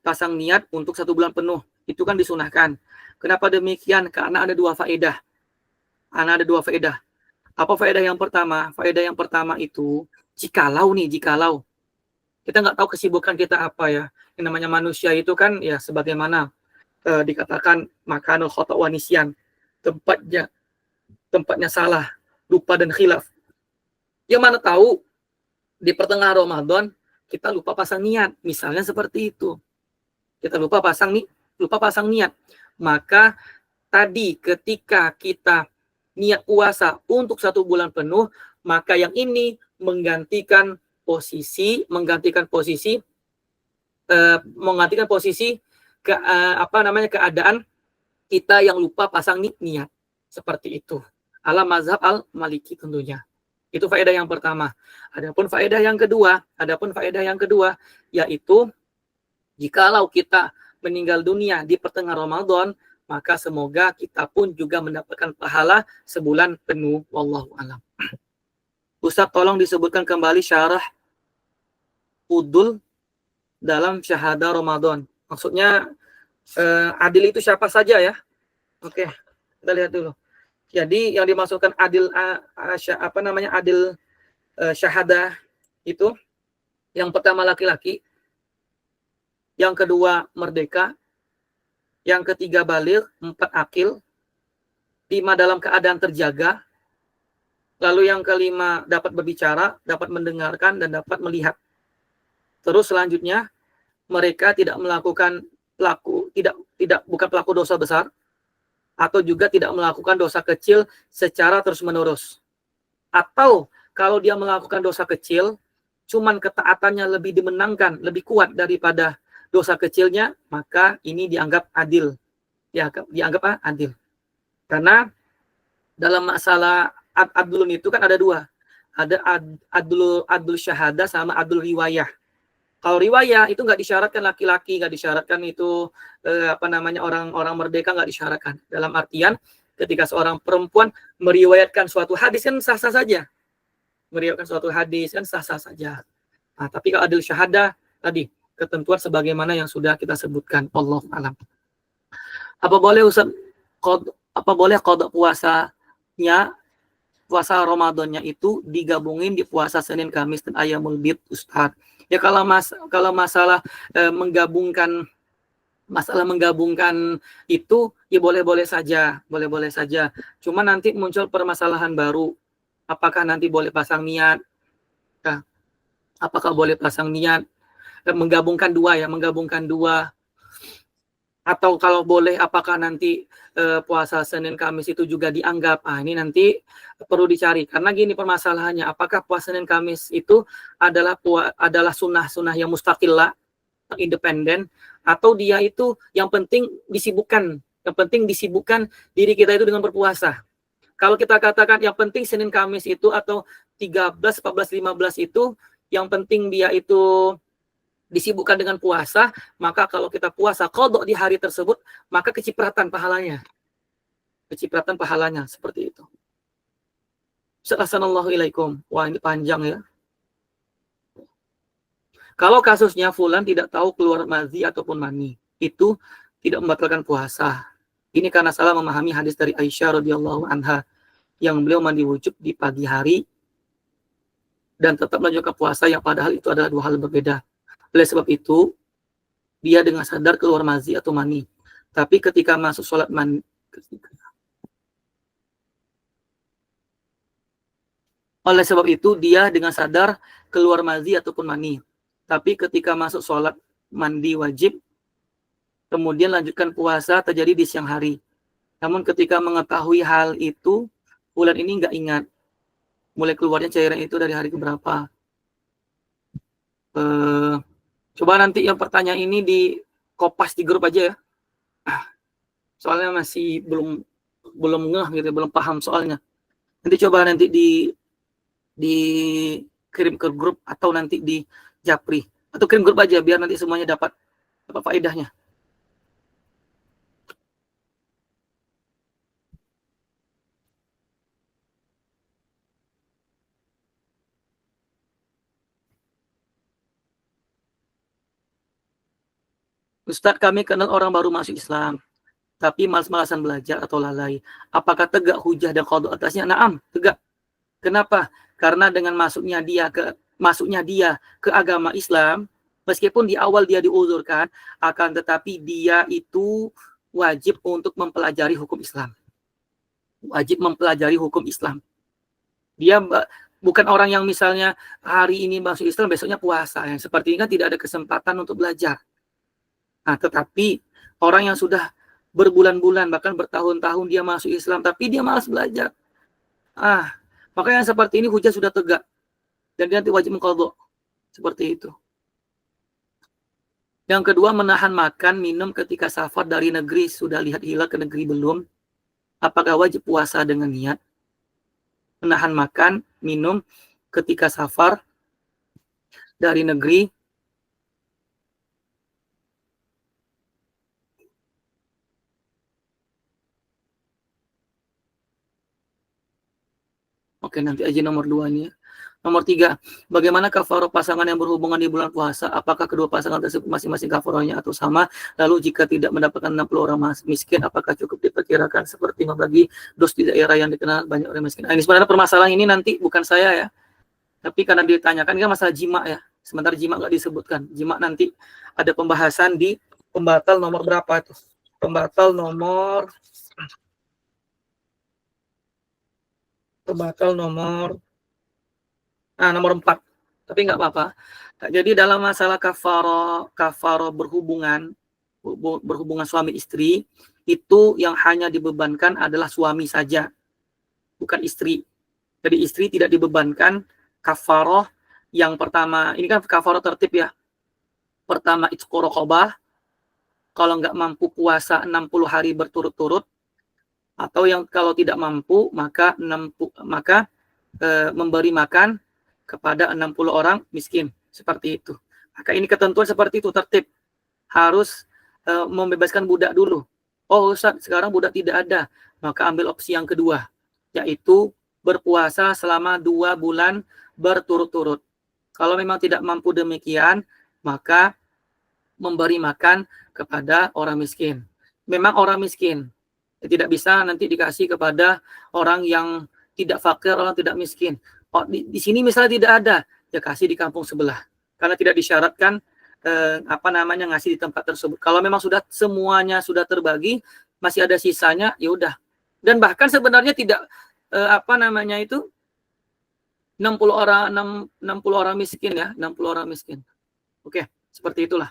pasang niat untuk 1 bulan penuh. Itu kan disunahkan. Kenapa demikian? Karena ada 2 faedah. Apa faedah yang pertama? Faedah yang pertama itu jikalau kita nggak tahu kesibukan kita apa ya. Yang namanya manusia itu kan ya sebagaimana dikatakan makanul khata' wa nisyan. Tempatnya salah, lupa dan khilaf. Yang mana tahu di pertengahan Ramadan kita lupa pasang niat, misalnya seperti itu. Kita lupa pasang niat. Maka tadi ketika kita niat puasa untuk 1 bulan penuh, maka yang ini menggantikan posisi keadaan kita yang lupa pasang niat. Seperti itu. Ala mazhab al-Maliki tentunya. Itu faedah yang pertama. Adapun faedah yang kedua yaitu jikalau kita meninggal dunia di pertengahan Ramadan, maka semoga kita pun juga mendapatkan pahala sebulan penuh. Wallahu a'lam. Ustaz, tolong disebutkan kembali syarah udul dalam syahadah Ramadan. Maksudnya adil itu siapa saja ya? Oke, kita lihat dulu. Jadi yang dimaksudkan adil syahadah itu yang pertama laki-laki, yang kedua merdeka, yang ketiga baligh, 4 akil, 5 dalam keadaan terjaga, lalu yang kelima dapat berbicara, dapat mendengarkan dan dapat melihat. Terus selanjutnya mereka bukan pelaku dosa besar atau juga tidak melakukan dosa kecil secara terus-menerus. Atau kalau dia melakukan dosa kecil, cuman ketaatannya lebih dimenangkan, lebih kuat daripada dosa kecilnya, maka ini dianggap adil. Dianggap adil. Karena dalam masalah adlun itu kan ada 2. Ada adlul syahadah sama adlul riwayah. Kalau riwayah itu nggak disyaratkan laki-laki, nggak disyaratkan itu orang merdeka, nggak disyaratkan. Dalam artian ketika seorang perempuan meriwayatkan suatu hadis kan sah-sah saja. Nah, tapi kalau adil syahadah tadi ketentuan sebagaimana yang sudah kita sebutkan. Wallahu a'lam. Apa boleh Ustaz apa boleh qada puasanya, puasa Ramadannya itu digabungin di puasa Senin, Kamis dan Ayyamul Bid, Ustaz? Ya kalau masalah menggabungkan itu ya boleh-boleh saja, boleh-boleh saja. Cuma nanti muncul permasalahan baru. Apakah nanti boleh pasang niat? Nah, apakah boleh pasang niat? Menggabungkan dua. Atau kalau boleh, apakah nanti puasa Senin Kamis itu juga dianggap? Ini nanti perlu dicari. Karena gini permasalahannya, apakah puasa Senin Kamis itu adalah sunnah yang mustaqillah, independen, atau dia itu yang penting disibukkan diri kita itu dengan berpuasa. Kalau kita katakan yang penting Senin Kamis itu atau 13, 14, 15 itu yang penting dia itu disibukkan dengan puasa, maka kalau kita puasa qada di hari tersebut, maka kecipratan pahalanya seperti itu. Assalamualaikum ilaikum. Wah, ini panjang ya. Kalau kasusnya fulan tidak tahu keluar mazi ataupun mani, itu tidak membatalkan puasa. Ini karena salah memahami hadis dari Aisyah radhiyallahu anha yang beliau mandi wujub di pagi hari dan tetap melanjutkan puasa, yang padahal itu adalah dua hal berbeda. Oleh sebab itu, dia dengan sadar keluar mazi atau mani. Tapi ketika masuk sholat mani, oleh sebab itu dia dengan sadar keluar mazi ataupun mani. Tapi ketika masuk sholat mandi wajib, kemudian lanjutkan puasa terjadi di siang hari. Namun ketika mengetahui hal itu, bulan ini nggak ingat mulai keluarnya cairan itu dari hari keberapa. Coba nanti yang pertanyaan ini di kopas di grup aja ya. Soalnya masih belum ngeh gitu, belum paham soalnya. Nanti coba nanti dikirim ke grup atau nanti di Japri atau kirim grup aja biar nanti semuanya dapat faedahnya. Ustadz, kami kenal orang baru masuk Islam, tapi malas-malasan belajar atau lalai. Apakah tegak hujah dan qadha atasnya? Naam, tegak. Kenapa? Karena dengan masuknya dia ke agama Islam, meskipun di awal dia diuzurkan, akan tetapi dia itu wajib untuk mempelajari hukum Islam. Wajib mempelajari hukum Islam. Dia bukan orang yang misalnya hari ini masuk Islam, besoknya puasa. Yang seperti ini kan tidak ada kesempatan untuk belajar. Nah, tetapi orang yang sudah berbulan-bulan, bahkan bertahun-tahun dia masuk Islam, tapi dia malas belajar. Maka yang seperti ini hujah sudah tegak. Dan dia nanti wajib mengqadha. Seperti itu. Yang kedua, menahan makan, minum ketika safar dari negeri sudah lihat hilal ke negeri belum. Apakah wajib puasa dengan niat? Menahan makan, minum ketika safar dari negeri Oke, nanti aja nomor 2 nih ya. Nomor 3, bagaimana kafaroh pasangan yang berhubungan di bulan puasa? Apakah kedua pasangan tersebut masing-masing kafarohnya atau sama? Lalu jika tidak mendapatkan 60 orang miskin, apakah cukup diperkirakan seperti membagi dos di daerah yang dikenal banyak orang miskin? Ini sebenarnya permasalahan ini nanti bukan saya ya. Tapi karena ditanyakan kan masalah jima ya. Sementara jima nggak disebutkan. Jima nanti ada pembahasan di pembatal nomor berapa itu? Pembatal nomor 4. Tapi nggak apa-apa. Jadi dalam masalah kafaroh berhubungan suami istri, itu yang hanya dibebankan adalah suami saja, bukan istri. Jadi istri tidak dibebankan kafaroh. Yang pertama, ini kan kafaroh tertib ya. Pertama, itqu raqabah. Kalau nggak mampu puasa 60 hari berturut-turut, atau yang kalau tidak mampu maka memberi makan kepada 60 orang miskin, seperti itu. Maka ini ketentuan seperti itu, tertib. Harus membebaskan budak dulu. Oh Ustaz, sekarang budak tidak ada, maka ambil opsi yang kedua, yaitu berpuasa selama 2 bulan berturut-turut. Kalau memang tidak mampu demikian, maka memberi makan kepada orang miskin. Memang orang miskin. Tidak bisa nanti dikasih kepada orang yang tidak fakir, orang tidak miskin. Oh, di sini misalnya tidak ada, ya kasih di kampung sebelah. Karena tidak disyaratkan ngasih di tempat tersebut. Kalau memang sudah semuanya sudah terbagi, masih ada sisanya, ya udah. Dan bahkan sebenarnya tidak 60 orang miskin ya, 60 orang miskin. Oke, seperti itulah.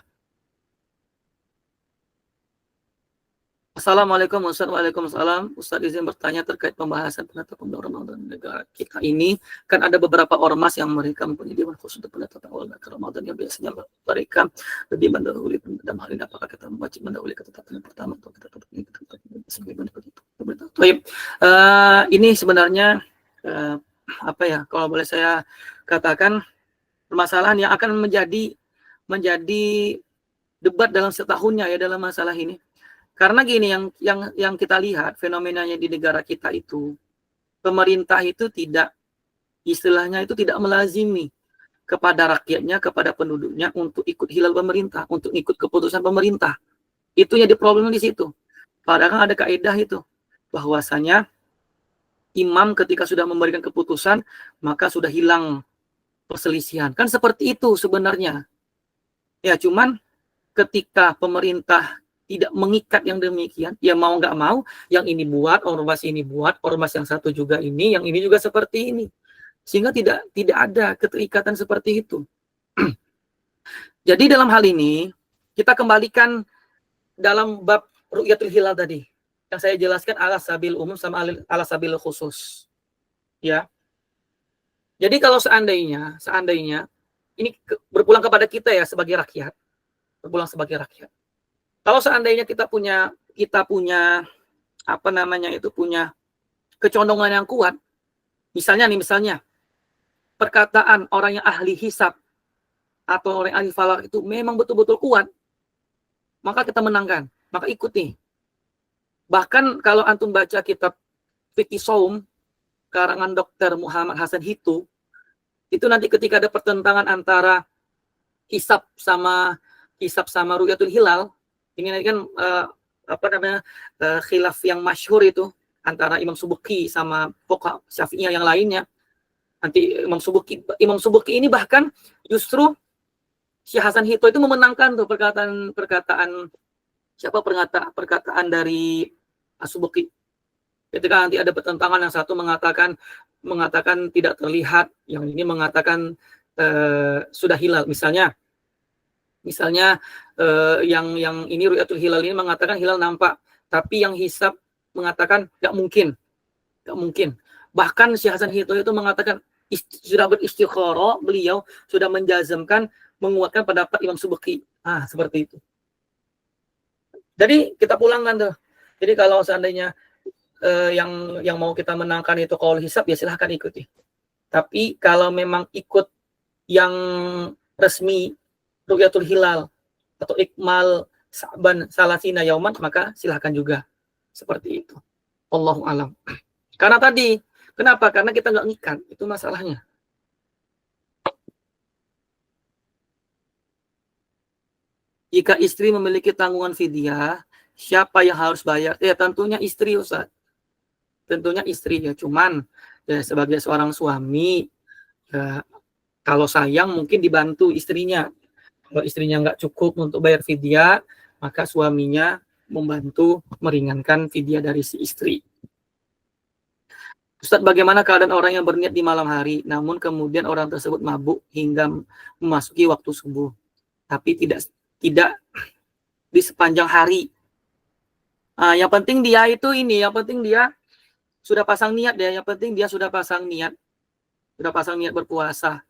Assalamualaikum Ustaz. Waalaikumsalam. Ustaz izin bertanya terkait pembahasan penetapan Ramadan negara kita ini. Kan ada beberapa ormas yang mereka mempunyai dewan khusus untuk penetapan awal Ramadan yang biasanya mereka lebih mendahului dalam hal ini. Apakah kita wajib mendahului ketetapan yang pertama atau ketetapan yang kedua? Ini sebenarnya kalau boleh saya katakan permasalahan yang akan menjadi debat dalam setahunnya ya dalam masalah ini. Karena gini, yang kita lihat fenomenanya di negara kita itu, pemerintah itu tidak melazimi kepada rakyatnya, kepada penduduknya untuk ikut hilal pemerintah, untuk ikut keputusan pemerintah. Itu jadi problemnya di situ. Padahal ada kaidah itu, bahwasanya imam ketika sudah memberikan keputusan, maka sudah hilang perselisihan. Kan seperti itu sebenarnya. Ya, cuman ketika pemerintah tidak mengikat yang demikian, ya mau nggak mau, yang ini buat, ormas ini buat, ormas yang satu juga ini, yang ini juga seperti ini. Sehingga tidak ada keterikatan seperti itu. Jadi dalam hal ini, kita kembalikan dalam bab Ru'yatul Hilal tadi, yang saya jelaskan ala sabil umum sama ala sabil khusus. Ya. Jadi kalau seandainya, ini berpulang kepada kita ya sebagai rakyat. Berpulang sebagai rakyat. Kalau seandainya kita punya kecondongan yang kuat, misalnya perkataan orang yang ahli hisab atau orang yang ahli falak itu memang betul-betul kuat, maka kita menangkan, maka ikuti. Bahkan kalau antum baca kitab Fiqih Shaum karangan Dr. Muhammad Hasan Hitu, itu nanti ketika ada pertentangan antara hisab sama Ru'yatul Hilal, ini kan khilaf yang masyhur itu antara Imam Subuki sama fuqaha Syafi'iyah yang lainnya. Nanti Imam Subuki ini bahkan justru Syekh Hasan Hito itu memenangkan tuh perkataan dari Subuki. Ketika nanti ada pertentangan, yang satu mengatakan tidak terlihat, yang ini mengatakan sudah hilal. Misalnya yang ini Ru'yatul Hilal ini mengatakan hilal nampak, tapi yang hisab mengatakan nggak mungkin. Bahkan Syekh Hasan Hito itu mengatakan sudah beristikharah, beliau sudah menjazmkan, menguatkan pendapat Imam Subuki. Seperti itu. Jadi kita pulangkan tuh. Jadi kalau seandainya yang mau kita menangkan itu qaul hisab, ya silahkan ikuti. Tapi kalau memang ikut yang resmi Ru'yatul Hilal atau Ikmal Sa'ban Salasina Yauman, maka silahkan juga. Seperti itu. Allahu alam. Karena tadi, kenapa? Karena kita nggak ngikat, itu masalahnya. Jika istri memiliki tanggungan fidyah, siapa yang harus bayar? Ya tentunya istri, Ustaz. Tentunya istri ya. Cuman ya, sebagai seorang suami, ya, kalau sayang mungkin dibantu istrinya. Kalau istrinya nggak cukup untuk bayar fidyah, maka suaminya membantu meringankan fidyah dari si istri. Ustaz, bagaimana keadaan orang yang berniat di malam hari, namun kemudian orang tersebut mabuk hingga memasuki waktu subuh, tapi tidak di sepanjang hari? Yang penting dia sudah pasang niat ya. Yang penting dia sudah pasang niat berpuasa.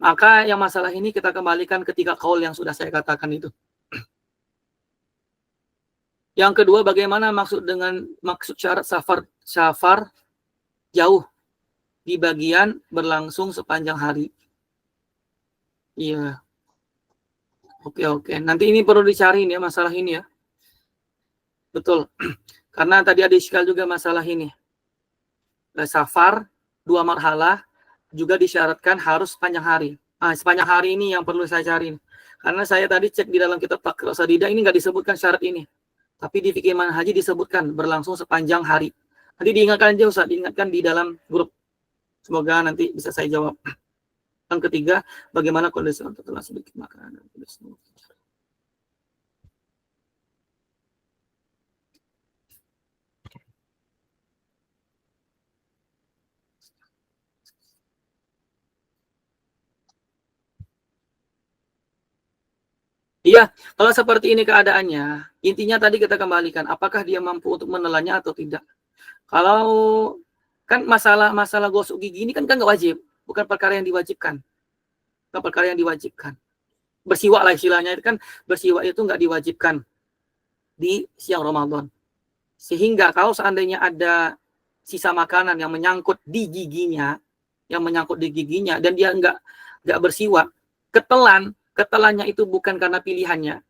Maka yang masalah ini kita kembalikan ketika qaul yang sudah saya katakan itu. Yang kedua, bagaimana maksud syarat safar jauh di bagian berlangsung sepanjang hari? Iya. Oke. Nanti ini perlu dicari ya masalah ini ya. Betul. Karena tadi ada iskal juga masalah ini. Safar 2 marhalah juga disyaratkan harus sepanjang hari. Sepanjang hari ini yang perlu saya cari. Karena saya tadi cek di dalam kitab Taqrir Sadida ini nggak disebutkan syarat ini. Tapi di fikih manhaji disebutkan berlangsung sepanjang hari. Nanti diingatkan aja Ustaz, diingatkan di dalam grup. Semoga nanti bisa saya jawab. Yang ketiga, bagaimana kondisi orang telah sedikit makanan. Iya, kalau seperti ini keadaannya, intinya tadi kita kembalikan, apakah dia mampu untuk menelannya atau tidak. Kalau kan masalah gosok gigi ini kan nggak wajib, bukan perkara yang diwajibkan, bukan perkara yang diwajibkan. Bersiwak lah istilahnya, kan bersiwak itu nggak diwajibkan di siang Ramadan. Sehingga kalau seandainya ada sisa makanan yang menyangkut di giginya, dan dia nggak bersiwak, ketelannya itu bukan karena pilihannya,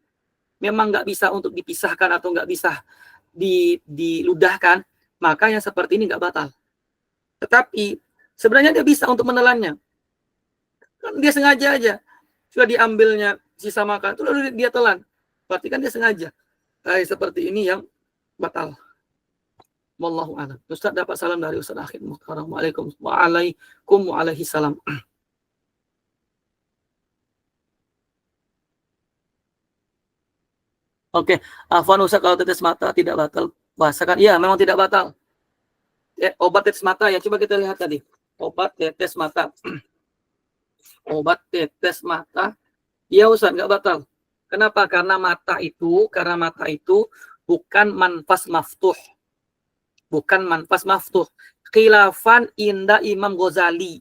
memang nggak bisa untuk dipisahkan atau nggak bisa diludahkan, maka yang seperti ini nggak batal. Tetapi sebenarnya dia bisa untuk menelannya, kan dia sengaja aja, sudah diambilnya sisa makan, itu lalu dia telan, berarti kan dia sengaja. Seperti ini yang batal. Wallahu a'lam. Ustaz dapat salam dari Ustaz Akhir Muhtaram. Waalaikumsalam warahmatullahi wabarakatuh. Oke, Afwan Ustaz, kalau tetes mata tidak batal puasa kan? Iya, memang tidak batal. Obat tetes mata ya, coba kita lihat tadi. Obat tetes mata. Obat tetes mata. Iya Ustaz, nggak batal. Kenapa? Karena mata itu bukan manfas maftuh. Bukan manfas maftuh. Khilafan inda Imam Ghazali.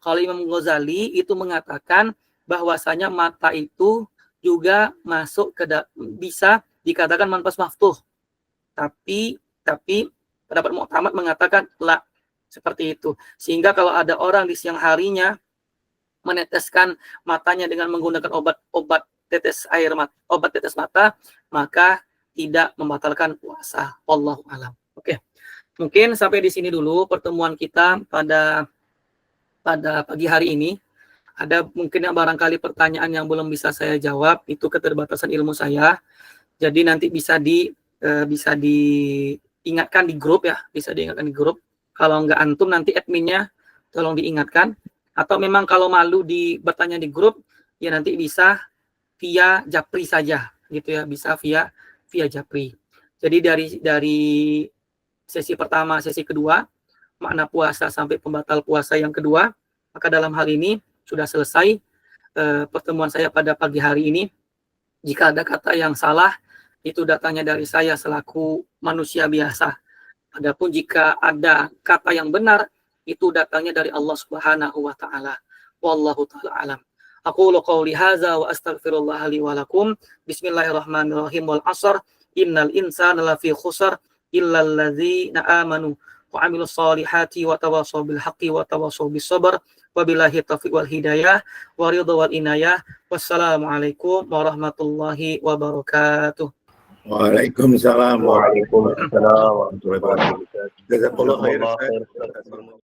Kalau Imam Ghazali itu mengatakan bahwasanya mata itu juga masuk bisa dikatakan manfas maftuh. Tapi pendapat Mu'tamad mengatakan la, seperti itu. Sehingga kalau ada orang di siang harinya meneteskan matanya dengan menggunakan obat tetes mata, maka tidak membatalkan puasa. Wallahu a'lam. Oke. Mungkin sampai di sini dulu pertemuan kita pada pagi hari ini. Ada mungkin yang barangkali pertanyaan yang belum bisa saya jawab, itu keterbatasan ilmu saya. Jadi nanti bisa diingatkan di grup ya, bisa diingatkan di grup. Kalau nggak antum nanti adminnya tolong diingatkan. Atau memang kalau malu bertanya di grup, ya nanti bisa via Japri saja, gitu ya, bisa via Japri. Jadi dari sesi pertama, sesi kedua, makna puasa sampai pembatal puasa yang kedua, maka dalam hal ini sudah selesai pertemuan saya pada pagi hari ini. Jika ada kata yang salah, itu datangnya dari saya selaku manusia biasa. Adapun jika ada kata yang benar, itu datangnya dari Allah Subhanahu wa taala. Wallahu taala alam. Aqulu qouli hadza wa astaghfirullah li wa lakum. Bismillahirrahmanirrahim. Wal 'ashr innal insana lafi khusr illa alladzina amanu wa 'amilus solihati wa tawassaw bil haqqi wa tawassaw bis sabr. Wabillahi taufiq wal hidayah wa ridha wal inayah. Wassalamualaikum warahmatullahi wabarakatuh. Waalaikumsalam warahmatullahi wabarakatuh. Jazakallahu khairan.